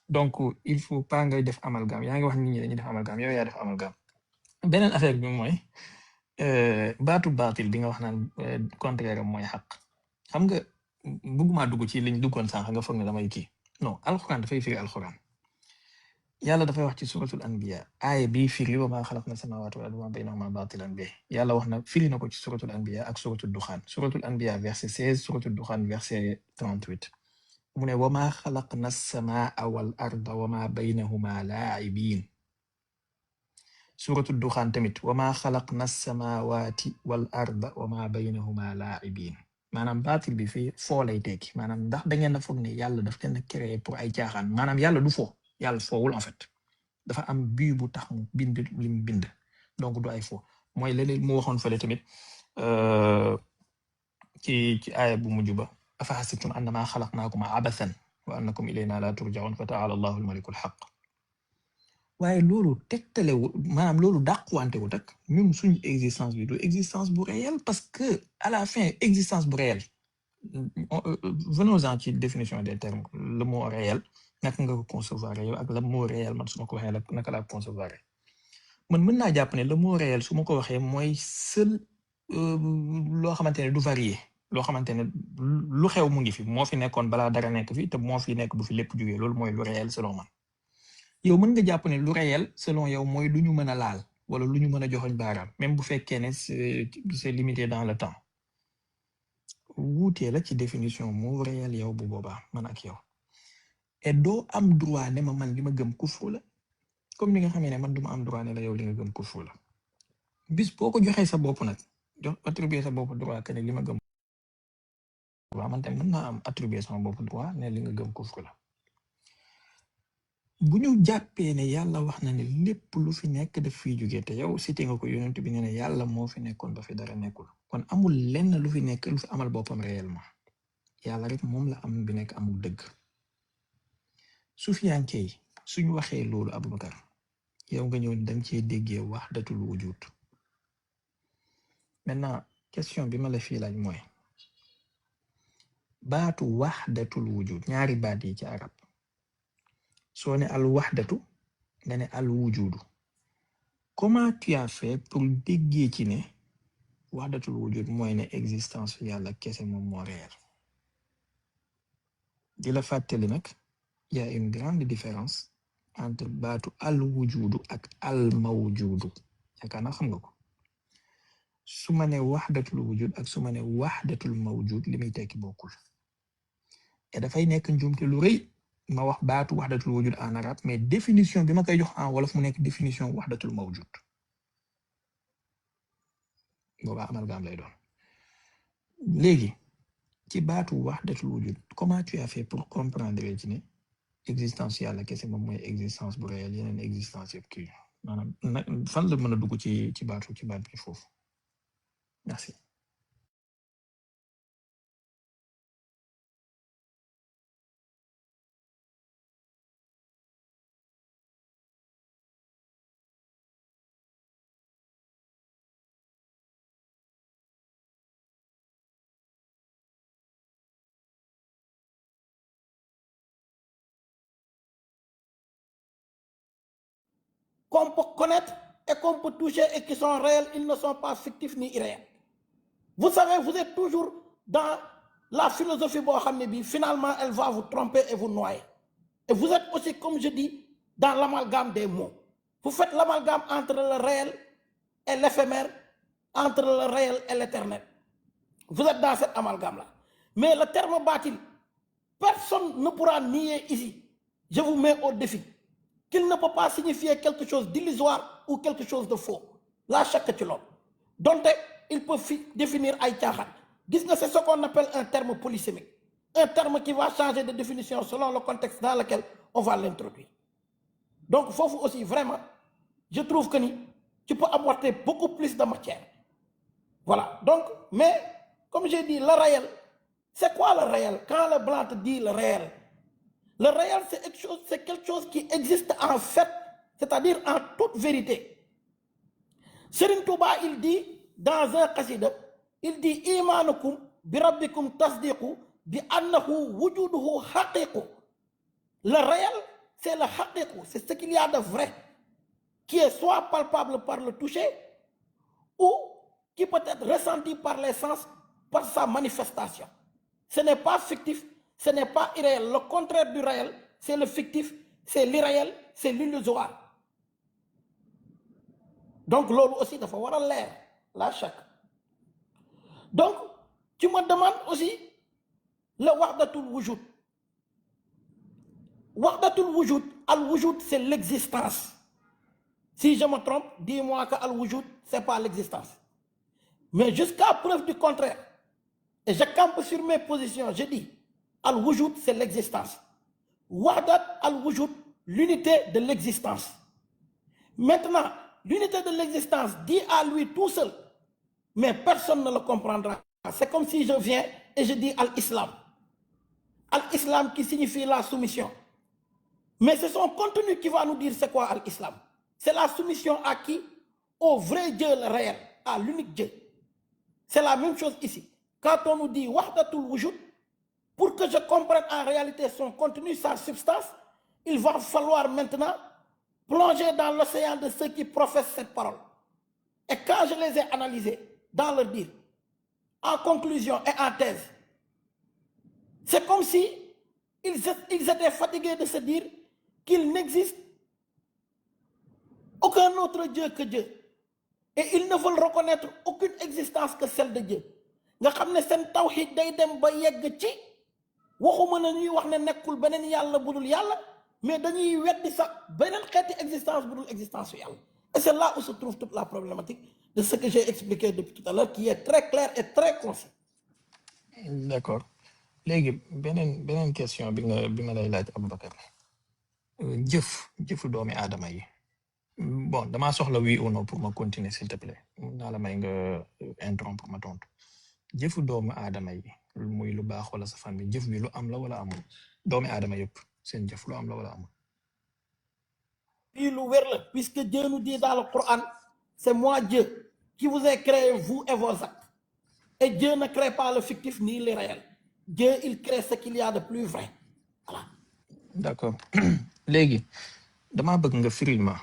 Donc il faut pas ngay def amalgame. Yaa ngi wax nit ñi dañuy def amalgame, yow yaa def amalgame. Beneen affaire bi mooy baatu baatil bi nga wax naan contraire am mooy xaq. Xam nga bëgguma dugg ci liñ duggoon sànq nga foog ne damay kii non alxuraan dafay firi alxuraan. Yàlla dafay wax ci suratul anbiya aaya bi firi wa maa xalaqna samaawaati wal arda wa maa baynahumaa baatilan bi. Yàlla wax na firi na ko ci suratul anbiya ak suratul duxaan. Suratul anbiya verset 16, suratul duxaan verset 38. mu ne wa maa xalaqna samaa wal arda wa maa baynahumaa laa'ibiin. Suratul duxaan tamit wa maa xalaqna samaawaati wal arda wa maa baynahumaa laa'ibiin. Maanaam baatil bi fii foo lay tekki maanaam ndax da ngeen a foog ne yàlla daf leen a créé pour ay caaxaan maanaam yàlla du fo. Yàlla foowul en fait dafa am but bu tax mu bind lim bind donc du ay fo mooy leneen mu waxoon fële tamit ci aaya bu mujj ba afa hasibtum annamaa xalaqnaakum abathan wa annakum ilaynaa laa turja'uun fa ta'aala Allahu al-malikul haqq. waaye loolu tegtalewul maanaam loolu dàquwantewut ak ñun suñu existence bi du existence bu réel parce que à la fin existence bu réel venons-en ci définition des termes. Le mot réel naka nga ko concevoir yow ak le mot réel man su ma ko waxee naka laa concevoir man mën naa jàpp ne le mot réel su ma ko waxee mooy seul loo xamante ne du varié loo xamante ne lu xew mu ngi fi moo fi nekkoon balaa dara nekk fi te moo fi nekk bu fi lépp jógee loolu mooy lu réel selon man. Yow mën nga jàpp ne lu réel selon yow mooy lu ñu mën a laal wala lu ñu mën a joxoñ baaraam même bu fekkee ne c'est limité dans le temps. wuutee la ci définition moo réel yow bu boobaa man ak yow et doo am droit ne ma man li ma gëm kufru la comme ni nga xamee ne man duma am droit ne la yow li nga gëm kufru la bis boo ko joxee sa bopp nag jox attribuer sa bopp droit que ne li ma gëm waaw man tamit mën naa am attribuer sama bopp droit ne li nga gëm kufru la. bu ñu jàppee ne yàlla wax na ne lépp lu fi nekk daf fiy jógee te yow cité nga ko yonent bi ne yàlla moo fi nekkoon ba fi dara nekkul kon amul lenn lu fi nekk lu fi amal boppam réellement yàlla rek moom la am bi nekk amul dëgg. Sufiyanke yi suñu waxee loolu Aboubacar yow nga ñëw dañ cee déggee wahdatul wujud. Maintenant question bi ma la fii laaj mooy baatu wahdatul wujud ñaari baat yi ci arab soo ne al wahdatu nga ne al wujudu comment tu as fait pour déggee ci ne wahdatul wujud mooy ne existence yàlla kese moom moo réel di la fàttali nag y a une grande différence entre baatu al wujudu ak al mawjudu yaakaar naa xam nga ko su ma ne wahdatul wujud ak su ma ne wahdatul mawjud li muy tekki bokkul et dafay nekk njuumte lu rëy ma wax baatu wahdatul wujud en arabe mais définition bi ma koy jox en wolof mu nekk définition wahdatul mawjud boobaa amalgame lay doon léegi ci baatu wahdatul wujud comment tu as fait pour comprendre ci ne existence yàlla kese moom mooy existence bu réel yeneen existence yëpp kii maanaam fan la mën a dugg ci baat bi foofu merci. Qu'on peut connaître et qu'on peut toucher et qui sont réels, ils ne sont pas fictifs ni irréels. Vous savez, vous êtes toujours dans la philosophie, finalement, elle va vous tromper et vous noyer. Et vous êtes aussi, comme je dis, dans l'amalgame des mots. Vous faites l'amalgame entre le réel et l'éphémère, entre le réel et l'éternel. Vous êtes dans cet amalgame-là. Mais le terme bâtil, personne ne pourra nier ici. Je vous mets au défi qu'il ne peut pas signifier quelque chose d'illusoire ou quelque chose de faux. Là, chaque chose. Donc, il peut définir Aïtchahan. C'est ce qu'on appelle un terme polysémique. Un terme qui va changer de définition selon le contexte dans lequel on va l'introduire. Donc, il faut aussi vraiment, je trouve que tu peux apporter beaucoup plus de matière. Voilà. Donc, mais, comme j'ai dit, le réel, c'est quoi le réel? Quand le blanc te dit le réel, c'est quelque chose qui existe en fait, c'est-à-dire en toute vérité. Serigne Touba, il dit, dans un qasida, il dit, Imanukum bi rabbikum tasdiqu bi annahu wujuduhu haqiqu. Le réel, c'est le haqiqu, c'est ce qu'il y a de vrai, qui est soit palpable par le toucher, ou qui peut être ressenti par les sens, par sa manifestation. Ce n'est pas fictif, ce n'est pas irréel. Le contraire du réel, c'est le fictif, c'est l'irréel, c'est l'illusoire. Donc, l'autre aussi, il faut voir l'air, la chaque. Donc, tu me demandes aussi le wahdatul wujud. Wahdatul wujud, al-wujud, c'est l'existence. Si je me trompe, dis-moi que al-wujud, ce n'est pas l'existence. Mais jusqu'à preuve du contraire, et je campe sur mes positions, je dis, al-wujud, c'est l'existence. Wahdat al-wujud, l'unité de l'existence. Maintenant, l'unité de l'existence dit à lui tout seul, mais personne ne le comprendra. C'est comme si je viens et je dis al-islam. Al-islam qui signifie la soumission. Mais c'est son contenu qui va nous dire c'est quoi al-islam. C'est la soumission à qui? Au vrai Dieu, le réel, à l'unique Dieu. C'est la même chose ici. Quand on nous dit wahdatul wujud, pour que je comprenne en réalité son contenu, sa substance, il va falloir maintenant plonger dans l'océan de ceux qui professent cette parole. Et quand je les ai analysés dans leur dire, en conclusion et en thèse, c'est comme si ils étaient fatigués de se dire qu'il n'existe aucun autre Dieu que Dieu. Et ils ne veulent reconnaître aucune existence que celle de Dieu. Nga xamné sen tawhid day dem ba yegg ci waxuma na ñuy wax ne nekkul benen yalla budul yalla mais dañuy weddi sax benen xéti existence budul existence yalla. Et c'est là où se trouve toute la problématique de ce que j'ai expliqué depuis tout à l'heure qui est très clair et très concis. D'accord. Légui benen question bi nga lay laaj Aboubacar. Jëfu doomi aadama yi. Bon, dama soxla oui ou non pour me continuer s'il te plaît. Naa la may nga interrompre ma tontu. Jëfu doomu aadama yi muy lu baax wala sa famille jëf bi lu am la wala amul doomi aadama yëpp seen jëf lu am la wala amul. Puis lu wér la puisque Dieu nous dit dans le Coran, c'est moi Dieu qui vous ai créé vous et vos actes. Et Dieu ne crée pas le fictif ni le réel. Dieu, il crée ce qu'il y a de plus vrai. Voilà. D'accord léegi damaa bëgg nga firil ma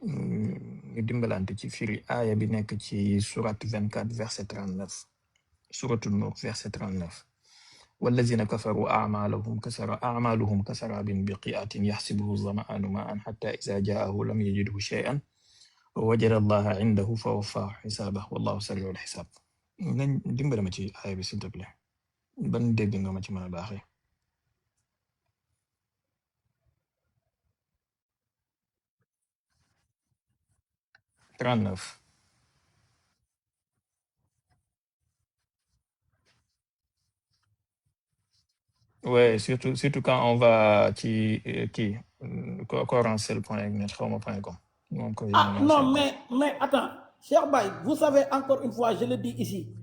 ñu dimbalante ci firi aaya bi nekk ci surat 24 verset 39 suratu Nur verset 39 wallazina kafaru a'maluhum kasarabin biqi'atin yahsibuhu az-zama'anu ma'an hatta idha ja'ahu lam yajidhu shay'an wa wajada Allaha 'indahu fa waffahu hisabahu wallahu sari'ul hisab. Nañ dimbale ma ci aaya bi s'il te plaît ban dégg nga ma ci mën a baaxee. 39. Ouais, surtout quand on va ci corancel.net xawma.com. Ah non, mais attends, Cheikh Baye, vous savez, encore une fois, je le dis ici,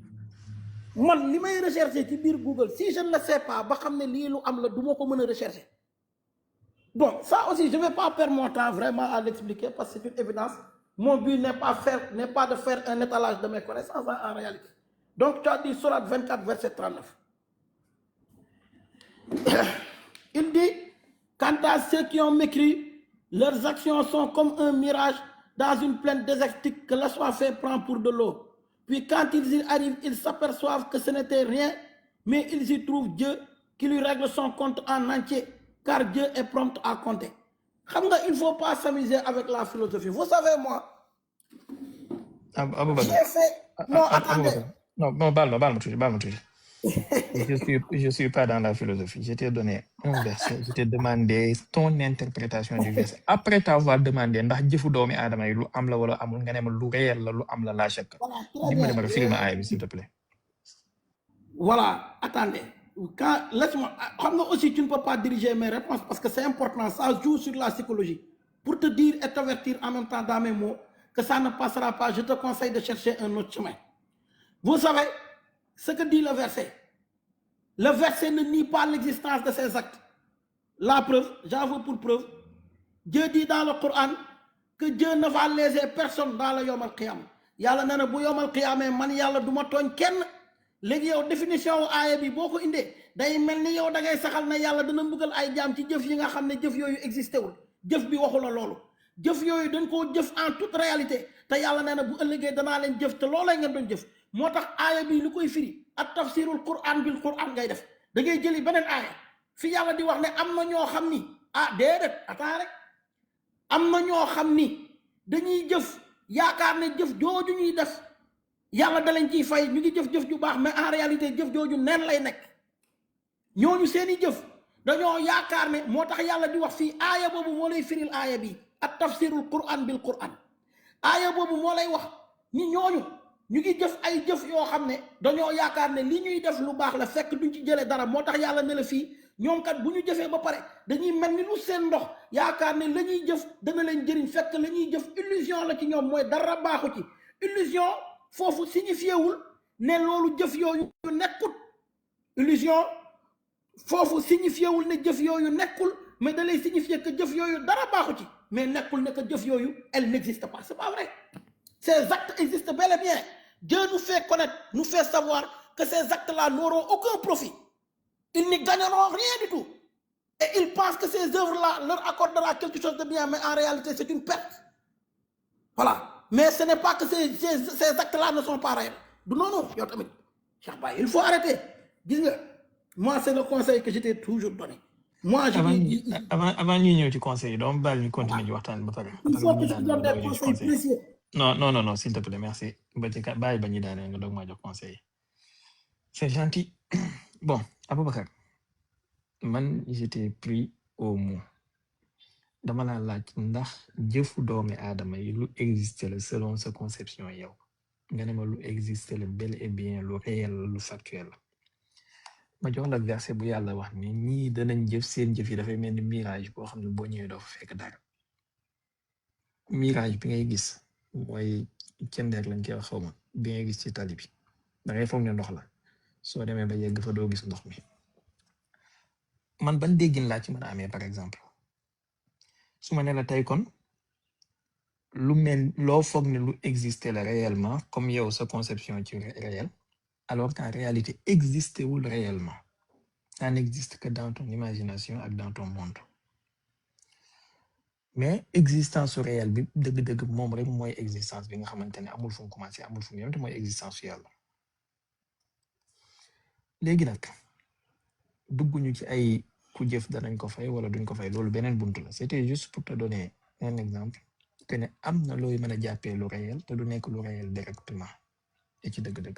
moi, li may rechercher ci biir Google, si je ne le sais pas, ba xam ne lii lu am la du ma ko mën a rechercher. Bon, ça aussi, je ne vais pas perdre mon temps vraiment à l'expliquer parce que c'est une évidence. Mon but n'est pas de faire un étalage de mes connaissances en réalité. Donc, tu as dit Sourate 24, verset 39. Il dit, quant à ceux qui ont mécrit, leurs actions sont comme un mirage dans une plaine désertique que la soif fait prend pour de l'eau. Puis quand ils y arrivent, ils s'aperçoivent que ce n'était rien, mais ils y trouvent Dieu qui lui règle son compte en entier, car Dieu est prompt à compter. Il ne faut pas s'amuser avec la philosophie. Vous savez, moi, j'ai fait... Non, attendez. Non, balme tout. Je suis pas dans la philosophie. Je t'ai donné un verset. Je t'ai demandé ton interprétation du verset. Après t'avoir demandé ndax jëfu doomi aadama yi lu am la wala amul nga ne ma lu réel la lu am la chèque. Dis-moi de filmer aaya bi s'il te plaît. Voilà, attendez. Laisse-moi. Aussi, tu ne peux pas diriger mes réponses parce que c'est important. Ça joue sur la psychologie. Pour te dire et t'avertir en même temps dans mes mots que ça ne passera pas, je te conseille de chercher un autre chemin. Vous savez ce que dit le verset. Le verset ne nie pas l'existence de ces actes. La preuve, j'en veux pour preuve. Dieu dit dans le Coran que Dieu ne va léser personne dans le Yom al-Qiyam. Yalla nana bu Yom al-Qiyam man Yalla duma togn kenn. Légui yow définition wu aaya bi boko indé day melni yow da ngay saxal na Yalla dana mbugal ay jaam ci jëf yi nga xamné jëf yoyu existé wul. Jëf bi waxu la lolu. Jëf yoyu dañ ko jëf en toute réalité te Yalla nana bu ëllëgé dana leen jëf te lolay ngeen doon jëf. Motax aaya bi lu koy firi at tafsirul Quran bil Quran ngay def. Da ngay jëli benen aaya fi Yalla di wax né amna ño xamni dédét ata rek amna ño xamni dañuy jëf yaakaar ne jëf jooju ñuy def Yalla da lañ ciy fay ñu ngi jëf ju baax mais en réalité jëf jooju neen lay nekk ñooñu seeni jëf dañoo yaakaar ne moo tax Yalla di wax fii aaya boobu moo lay firil aaya bi at tafsirul Quran bil Quran aaya boobu moo lay wax ni ñooñu ñu ngi jëf ay jëf yoo xam ne dañoo yaakaar ne li ñuy def lu baax la fekk duñ ci jëlee dara moo tax Yàlla ne la fii ñoom kat bu ñu jëfee ba pare dañuy mel ni lu seen ndox yaakaar ne la ñuy jëf dana leen jëriñ fekk la ñuy jëf illusion la ci ñoom mooy dara baaxu ci illusion foofu signifié wul ne loolu jëf yooyu nekkul illusion foofu signifié wul ne jëf yooyu nekkul mais da lay signifié que jëf yooyu dara baaxu ci mais nekkul ne que jëf yooyu elle n'existe pas c'est pas vrai ces actes existent bel et bien Dieu nous fait connaître nous fait savoir que ces actes-là n'auront aucun profit ils n'y gagneront rien du tout et ils pensent que ces œuvres-là leur accordera quelque chose de bien mais en réalité c'est une perte voilà mais ce n'est pas que ces actes-là ne sont pas réels non yow tamit Cheikh Baye il faut arrêter gis nga moi c'est le conseil que je t'ai toujours donné moi je dis avant ñuy ñëw ci conseil donc bal ñu continuer di waxtaan ba pare il faut que je donne des conseils précieux non s'il te plaît merci ba ci bàyyi ba ñuy daane nga doog maa jox conseil c'est gentil bon Aboubacar man j'étais pris au mot dama la laaj ndax jëfu doomi aadama yi lu existe la selon sa conception yow nga ne ma lu existe la bel et bien lu réel lu factuel ma jox la verset bu Yàlla wax ni ñii danañ jëf seen jëf yi dafay mel ni mirage boo xam ne boo ñëwee doo fa fekk dara mirage bi ngay gis mooy kendeer lañ koy wax xaw ma bi ngay gis ci tali bi da ngay foog ne ndox la soo demee ba yegg fa doo gis ndox mi man ban déggin laa ci mën a amee par exemple su ma ne la tey kon lu mel loo foog ne lu existé la réellement comme yow sa conception ci réel alors qu'en réalité existé wul réellement ça n'existe que dans ton imagination ak dans ton monde mais existence réelle bi dëgg-dëgg moom rek mooy existence bi nga xamante ne amul fu mu commencé amul fu mu yem te mooy existence yàlla léegi nag dugguñu ci ay ku jëf danañ ko fay wala duñ ko fay loolu beneen buntu la c'était juste pour te donner un exemple que ne am na looy mën a jàppee lu réel te du nekk lu réel directement et ci dëgg-dëgg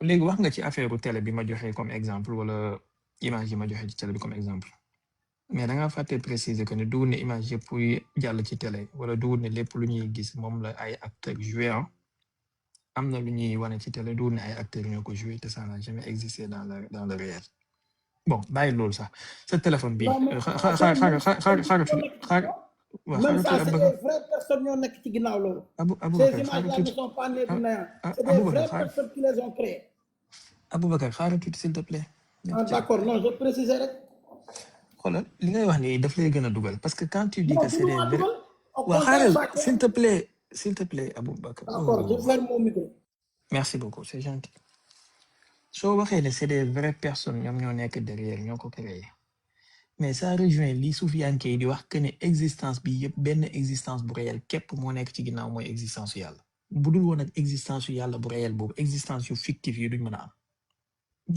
léegi wax nga ci affaire télé bi ma joxe comme exemple wala image yi ma joxe ci télé bi comme exemple mais da nga fàtte préciser que ne duwul ne image yëpp yi jàll ci télé wala duwul ne lépp lu ñuy gis moom la ay acteurs joué am na lu ñuy wane ci télé duwul ne ay acteurs ñoo ko joué te ça n'a jamais existé dans le réel bon bàyyi loolu sax sa téléphone bi même ça c'est des vraies personnes ñoo nekk ci ginnaaw loolu. Ces images-là ne sont pas nées du néant. C'est des vraies personnes qui les ont créées. Aboubacar xaaral tuuti s'il te plaît. D'accord non je préciser rek. xoolal li ngay wax nii daf lay gën a dugal parce que quand tu dis que c'est des vrais waa xaaral s'il te plaît Aboubacar. D'accord je ferme mon micro. Merci beaucoup c'est gentil. soo waxee ne c'est des vraies personnes ñoom ñoo nekk derrière ñoo ko créé mais ça rejoint li suufiyanke yi di wax que ne existence bi yëpp benn existence bu réel képp moo nekk ci ginnaaw mooy existence yu yàlla bu dul woon ak existence yu yàlla bu réel boobu existence yu fictif yi duñ mën a am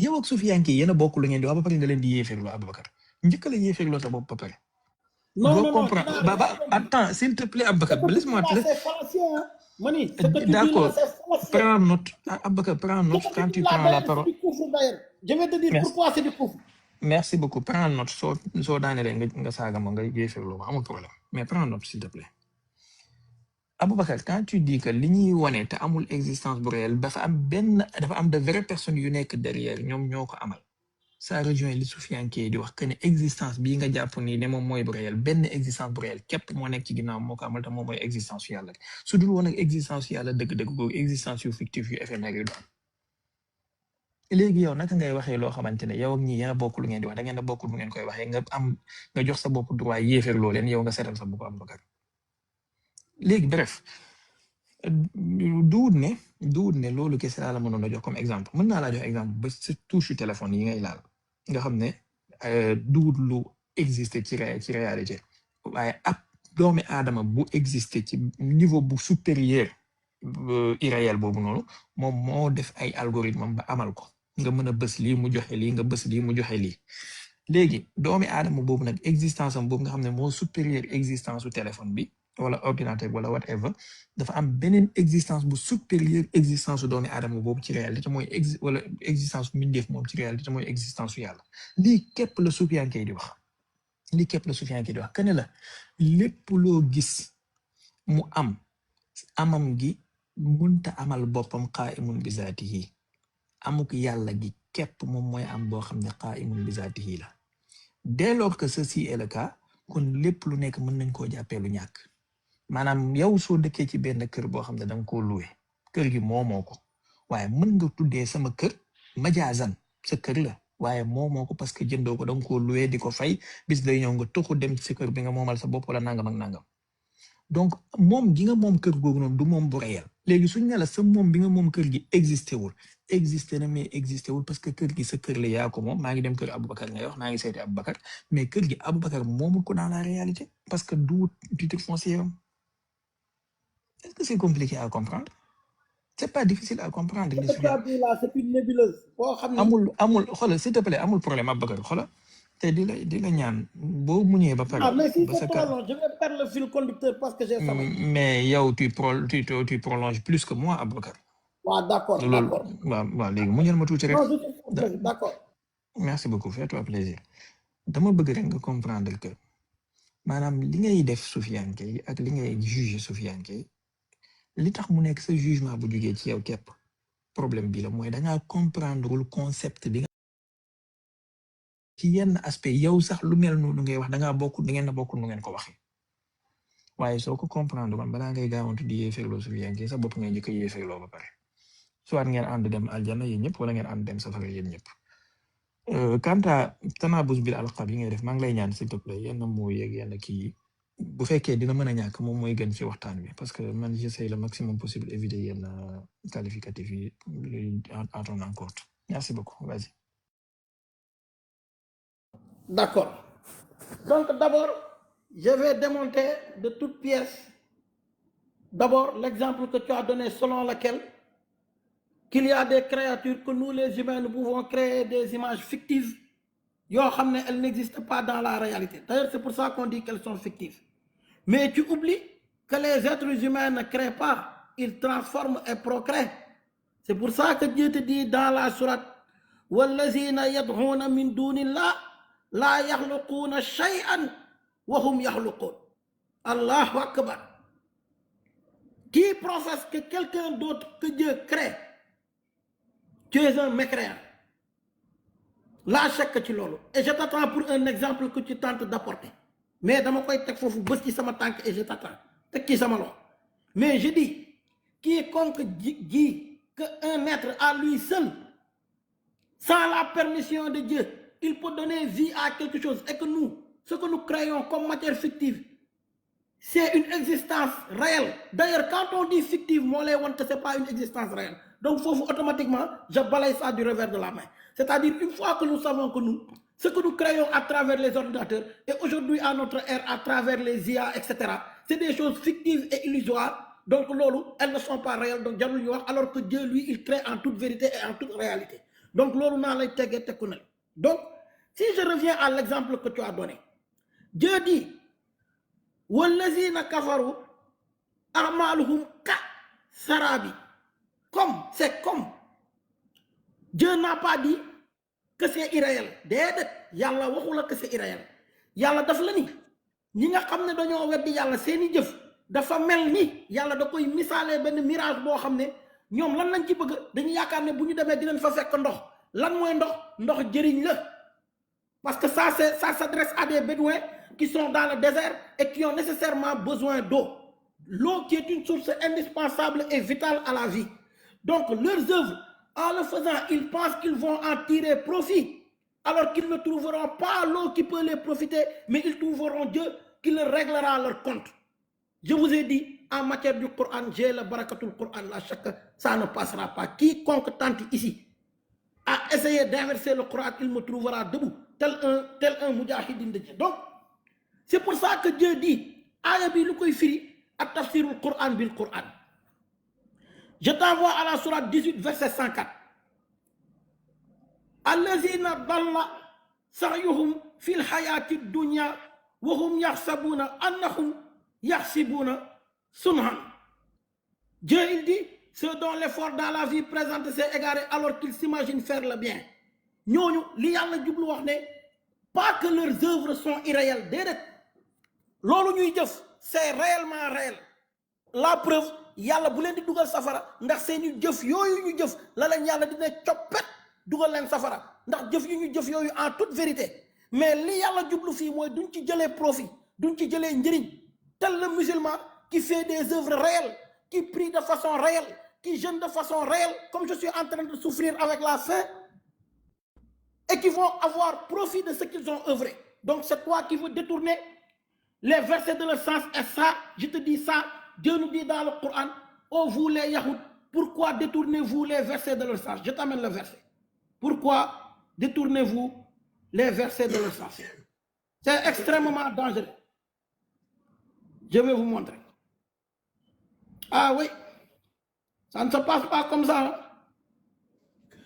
yow ak suufiyanke yi yéen a bokk lu ngeen di wax ba pare nga leen di yéeféerloo Aboubacar njëkk la yéeféerloo sa bopp ba pare. non comprendre ba attends s'il te plaît Aboubacar laisse-moi d'accord prends note Aboubacar prends note quand tu prends la parole. Je vais te dire pourquoi c'est du kufr. Merci beaucoup prends note soo daanelee nga saaga ma nga yéeféerloo ma amul problème mais prends note s'il te plaît Aboubacar quand tu dis que li ñuy wone te amul existence bu réel dafa am de vraies personnes yu nekk derrière ñoom ñoo ko amal ça rejoint li suufiyanke di wax que ne existence bii nga jàpp nii ne moom mooy bu réel benn existence bu réel képp moo nekk ci ginnaaw moo ko amal te moom mooy existence yu yàlla su dul woon ak existence yu yàlla dëgg-dëgg googu existence yu fictif yu éphémère yu doon léegi yow naka ngay waxee loo xamante ne yow ak ñi yéen a bokk lu ngeen di wax da ngeen a bokk lu ngeen koy waxee nga jox sa bopp droit yéeféer loo leen yow nga seetal sa bopp Aboubacar léegi bref duwut ne loolu kese laa la mënoon a jox comme exemple mën naa laa jox exemple ba sa touche téléphone yi ngay laal nga xam ne duwut lu exister ci réalité waaye ab doomi aadama bu exister ci niveau bu supérieur irréel boobu noonu moom moo def ay algorithme ba amal ko nga mën a bës lii mu joxe lii nga bës lii mu joxe lii léegi doomi aadama boobu nag existence am boobu nga xam ne moo supérieur existence su téléphone bi wala ordinateur wala whatever dafa am beneen existence bu supérieur existence su doomi aadama boobu ci réalité te mooy wala existence bu mbindeef moom ci réalité te mooy existence su yàlla lii képp la suufiyanke di wax kene la lépp loo gis mu amam gi munta amal boppam qaa'imun bi zaatihi amuk yàlla gi képp moom mooy am boo xam ne qaa'imun bi zaatihi la dès lors que ceci est le cas kon lépp lu nekk mën nañ koo jàppee lu ñàkk maanaam yow soo dëkkee ci benn kër boo xam ne danga koo loué kër gi moomoo ko waaye mën nga tuddee sama kër majaazan sa kër la waaye moomoo ko parce que jëndoo ko danga koo loué di ko fay bis day ñëw nga toxu dem ci kër bi nga moomal sa bopp wala nangam ak nangam donc moom gi nga moom kër googu noonu du moom bu réel léegi suñ ne la sa moom bi nga moom kër gi existé na mais existé wul parce que kër gi sa kër la yaa ko moom maa ngi dem kër Aboubacar ngay wax maa ngi seeti Aboubacar mais kër gi Aboubacar moomul ko dans la réalité parce que du titre foncier am est-ce que c'est compliqué à comprendre c'est pas difficile à comprendre. C'est une nébuleuse. amul xoolal s'il te plaît amul problème Aboubacar xoolal te di la ñaan boo muñee ba pare. mais si c'est trop long je vais perdre le fil conducteur parce que j'ai sommeil. mais yow tu prolonges plus que moi Aboubacar. waaw d'accord. waaw léegi muñal ma tuuti rek. d'accord. merci beaucoup fais-toi plaisir dama bëgg rek nga comprendre que maanaam li ngay def suufiyanke yi ak li ngay juger suufiyanke yi li tax mu nekk sa jugement bu jugee ci yow képp problème bi la mooy dangaa comprendre le concept bi ci yenn aspect yow sax lu mel noonu ngay wax dangaa bokk da ngeen a bokk nu ngeen ko waxee waaye soo ko comprendre man balaa ngay gaawantu di yéeféerloo suufiyanke sa bopp ngay njëkk a yéeféerloo ba pare soit ngeen ànd dem aljana yéen ñëpp wala ngeen ànd dem safara yéen ñëpp quant à tanabuz bil alqab yi ngay def maa ngi lay ñaan s'il te plaît yenn moo yeeg yenn kii bu fekkee dina mën a ñàkk moom mooy gën ci waxtaan wi parce que man j'essaie le maximum possible éviter yenn qualificatif yi en ton compte merci beaucoup vas-y D'accord. Donc d'abord, je vais démonter de toutes pièces, d'abord l'exemple que tu as donné selon lequel qu'il y a des créatures que nous les humains nous pouvons créer des images fictives. Elles n'existent pas dans la réalité. D'ailleurs, c'est pour ça qu'on dit qu'elles sont fictives. Mais tu oublies que les êtres humains ne créent pas, ils transforment et procréent. C'est pour ça que Dieu te dit dans la sourate وَالَّذِينَ يَدْعُونَ مِن دُونِ اللَّهِ لَا يَخْلُقُونَ شَيْئًا وَهُمْ يَخْلُقُونَ. Allahu Akbar. Qui professe que quelqu'un d'autre que Dieu crée, tu es un mécréant. Là, que tu l'as. Et je t'attends pour un exemple que tu tentes d'apporter. Mais dans mon coin, il faut que et je t'attends. Mais je dis, quiconque dit qu'un être à lui seul, sans la permission de Dieu, il peut donner vie à quelque chose et que nous, ce que nous créons comme matière fictive, c'est une existence réelle. D'ailleurs, quand on dit fictive, moi, ce n'est pas une existence réelle. Donc, automatiquement, je balaye ça du revers de la main. C'est-à-dire, une fois que nous savons que nous, ce que nous créons à travers les ordinateurs, et aujourd'hui à notre ère, à travers les IA, etc., c'est des choses fictives et illusoires. Donc, lolo, elles ne sont pas réelles. Donc, alors que Dieu, lui, il crée en toute vérité et en toute réalité. Donc, lolo, donc, si je reviens à l'exemple que tu as donné, Dieu dit, وَالَّذِينَ كَفَرُوا أَعْمَالُهُمْ كَسَرَابٍ. Comme, c'est comme. Dieu n'a pas dit que c'est irréel. Déedéet, yàlla waxula que c'est irréel. Yàlla daf la ni ñi nga xam ne dañoo weddi yàlla seeni jëf dafa mel ni yàlla da koy misaalee benn mirage boo xam ne ñoom lan lañ ci bëgg dañu yaakaar ne bu ñu demee dinañ fa fekk ndox lan mooy ndox jëriñ la parce que ça s'adresse à des bédouins qui sont dans le désert et qui ont nécessairement besoin d'eau. L'eau qui est une source indispensable et vitale à la vie. Donc leurs œuvres, en le faisant, ils pensent qu'ils vont en tirer profit, alors qu'ils ne trouveront pas l'eau qui peut les profiter, mais ils trouveront Dieu qui leur réglera leur compte. Je vous ai dit, en matière du Coran, j'ai le barakatul Coran, là, ça ne passera pas. Quiconque tente ici à essayer d'inverser le Coran, il me trouvera debout, tel un mujahidin de Dieu. Donc, c'est pour ça que Dieu dit, Ayabi Lukoy Firi, à tafsirul Coran bil Coran. Je t'envoie à la sourate 18, verset 104. Allazina dalla sa'yuhum fil hayati dunya wa hum yahsabuna annahum yahsibuna sunhan. Dieu il dit, ceux dont l'effort dans la vie présente s'est égaré alors qu'ils s'imaginent faire le bien. Ñooñu li Yàlla jublu wax ne pas que leurs œuvres sont irréelles. Déedéet loolu ñuy jëf c'est réellement réel. La preuve yàlla bu leen di dugal safara ndax seeni jëf yooyu ñu jëf la leen yàlla dina coppet dugal leen safara ndax jëf yu ñu jëf yooyu en toute vérité mais li yàlla jublu fii mooy duñ ci jëlee profit duñ ci jëlee njëriñ tel le musulman qui fait des œuvres réelles qui prie de façon réelle qui jeûne de façon réelle comme je suis en train de souffrir avec la faim et qui vont avoir profit de ce qu'ils ont œuvré. Donc c'est toi qui veux détourner les versets de leur sens et ça, je te dis ça, Dieu nous dit dans le Coran, oh vous les Yahoud, pourquoi détournez-vous les versets de leur sens? Je t'amène le verset. Pourquoi détournez-vous les versets de leur sens? C'est extrêmement dangereux. Je vais vous montrer. Ah oui, ça ne se passe pas comme ça. Hein?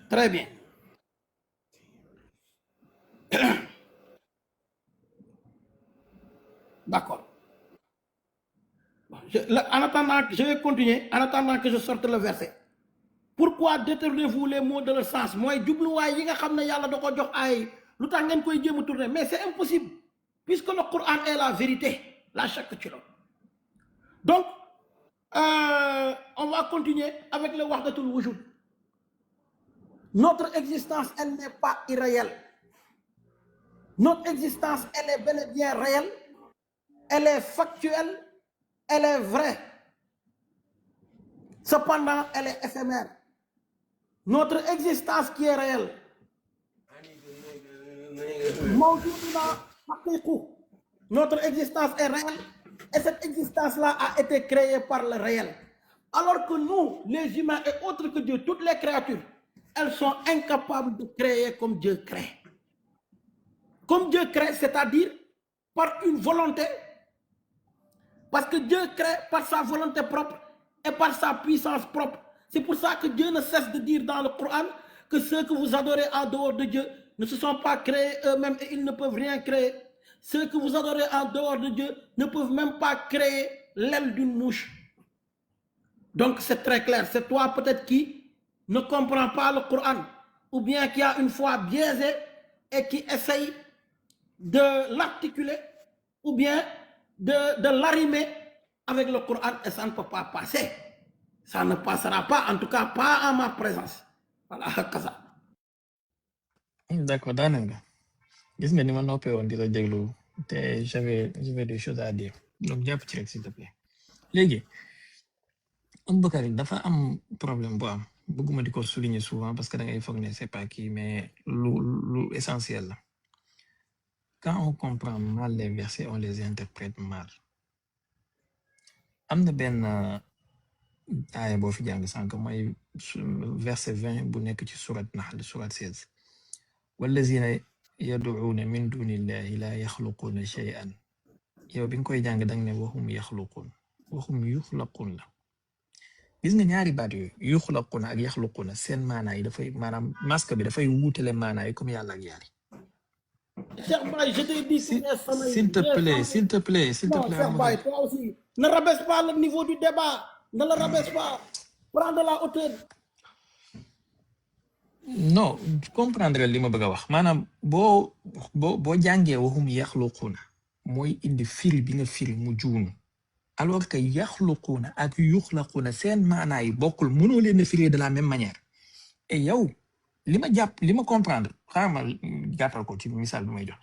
Très bien. D'accord. En attendant, je vais continuer, en attendant que je sorte le verset. Pourquoi détournez-vous les mots de leur sens? Moi, mais c'est impossible, puisque le Coran est la vérité. La chaque chose. Donc, on va continuer avec le Wahdatul Wujud. Notre existence, elle n'est pas irréelle. Notre existence, elle est bel et bien réelle. Elle est factuelle, elle est vraie. Cependant, elle est éphémère. Notre existence qui est réelle, notre existence est réelle et cette existence-là a été créée par le réel. Alors que nous, les humains et autres que Dieu, toutes les créatures, elles sont incapables de créer comme Dieu crée. comme Dieu crée, c'est-à-dire par une volonté, parce que Dieu crée par sa volonté propre et par sa puissance propre. C'est pour ça que Dieu ne cesse de dire dans le Coran que ceux que vous adorez en dehors de Dieu ne se sont pas créés eux-mêmes et ils ne peuvent rien créer. Ceux que vous adorez en dehors de Dieu ne peuvent même pas créer l'aile d'une mouche. Donc c'est très clair. C'est toi peut-être qui ne comprend pas le Coran ou bien qui a une foi biaisée et qui essaye de l'articuler ou bien de l'arrimer avec le Coran et ça ne peut pas passer. Ça ne passera pas, en tout cas pas en ma présence. Voilà, Kaza. D'accord, daaneel nga gis nga ni ma noppee woon di la déglu te j'avais des choses à dire donc jàpp ci rek s'il te plaît léegi Aboubakar dafa am problème bu am bëgguma di ko souligner souvent parce que da ngay foog ne c'est pas kii mais lu essentiel la quand on comprend mal les versets on les interprète mal am na benn aaya boo fi jàng sànq mooy verset 20 bu nekk ci surat Nahl surat 16 wallazina yad'uuna min dunillahi la yaxluquuna shay'an yow bi nga koy jàng dang ne waxum yaxluquun waxum yuxlaquun la gis nga ñaari baat yooyu yuxlaquuna ak yaxluquuna seen maanaa yi dafay maanaam masque bi dafay wuutale maanaa yi comme yàlla ak yaari Cheikh Baye, je t'ai dit s'il te plaît non, Cheikh Baye, toi aussi, ne rabaisse pas le niveau du débat. Ne le rabaisse pas. Prends de la hauteur. non comprendre li ma bëgg a wax maanaam boo jàngee waxum yaxluquuna mooy indi firi bi nga firi mu juunu alors que yaxluquuna ak yuxlaquuna seen maanaa yi bokkul mënoo leen a firi de la même manière et yow li ma comprendre xaaral gàttal ko ci misaal bi may jox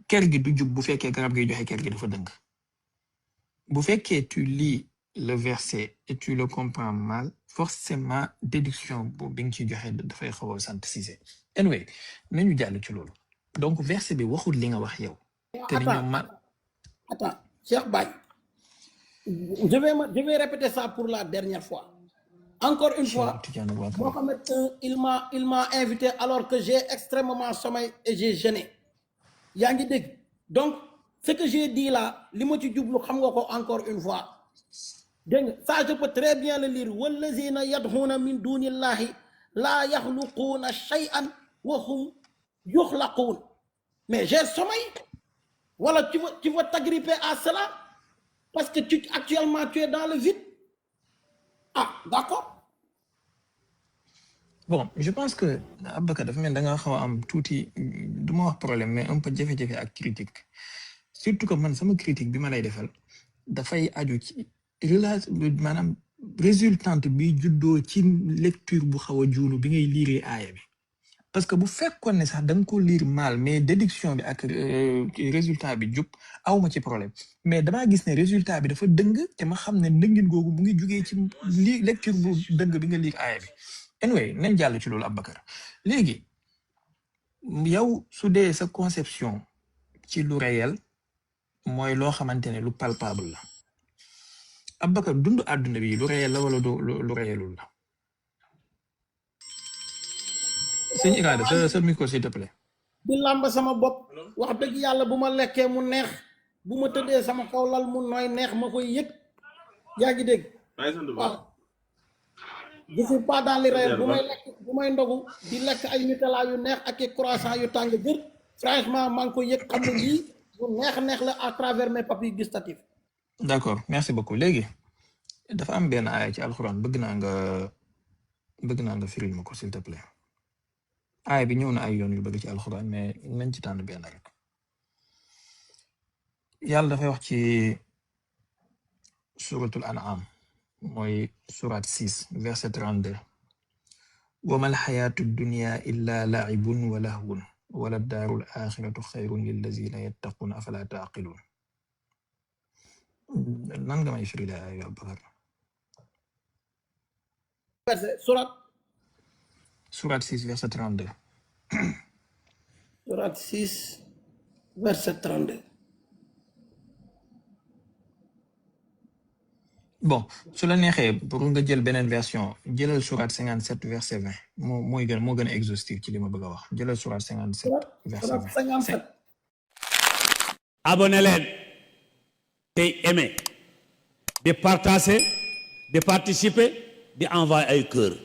kër gi du jub bu fekkee garab gi joxe kër gi dafa dëng bu fekkee tu lis le verset et tu le comprends mal forcément déduction boobu bi nga ciy joxe dafay xaw a sant Cissé anyway nañu jàll ci loolu donc verset bi waxul li nga wax yow. te ni ñoom attends Cheikh Baye, je vais répéter ça pour la dernière fois. Encore une fois, Mohamed, il m'a invité alors que j'ai extrêmement sommeil et j'ai jeûné. Yaa ngi dégg donc ce que j'ai dit là li ma ci jublu xam nga ko encore une fois dégg nga ça je peux très bien le lire wallazina yad'una min dunillahi la yaxluquuna shay'an wa hum yuxlaquun mais j'ai sommeil voilà tu veux t'agripper à cela parce que actuellement tu es dans le vide. Ah d'accord. Bon, je pense que Aboubacar dafa mel da nga xaw a am tuuti du ma wax problème mais un peu jafe-jafe ak critique surtout que man sama critique bi ma lay defal dafay aju ci maanaam résultante bi juddoo ci lecture bu xaw a juunu bi ngay lire aaya bi parce que bu fekkoon ne sax da nga ko lire mal mais déduction bi ak résultat bi jub awma ci problème mais damaa gis ne résultat bi dafa dëng te ma xam ne ndëngin googu mu ngi jugee ci lecture bu dëng bi nga lire aaya bi anyway nañ jàll ci loolu Aboubacar léegi yow su dee sa conception ci lu réel mooy loo xamante ne lu palpable la Aboubacar dund àdduna bi lu réel la wala lu réelul la sëñ Irada sa micro s'il te plaît. di làmb sama bopp wax dëgg yàlla bu ma lekkee mu neex bu ma tëddee sama kaw lal mu nooy neex ma koy yëg yaa ngi dégg waaw je suis pas dans les réels bu may ndogu di lekk ay Nutella yu neex ak i croissant yu tàng jër franchement maa ngi koy yëg xam ne lii bu neex la à travers mes papilles gustatives. D'accord merci beaucoup léegi dafa am benn aaya ci alxuraan bëgg naa nga firil ma ko s'il te plaît aaya bi ñëw na ay yoon yu bëgg ci alxuraan mais nañ ci tànn benn rek yàlla dafay wax ci suratul an'am mooy surat 6 verset 32 wa mal xayaatu dunya illa la'ibun wa lahwun wala daarul axiratu xayrun lillazina yattaquun afala taqilun nan nga may firi la aaya Aboubacar surat 6 verset 32 surat 6 verset 32 bon su la neexee pour nga jël beneen version jëlal sourate 57 verset 20 moo gën a exhaustif ci li ma bëgg a wax jëlal sourate 57 verset 20 57 abonné leen tey aimé di partager di participer di envoyer ay cœur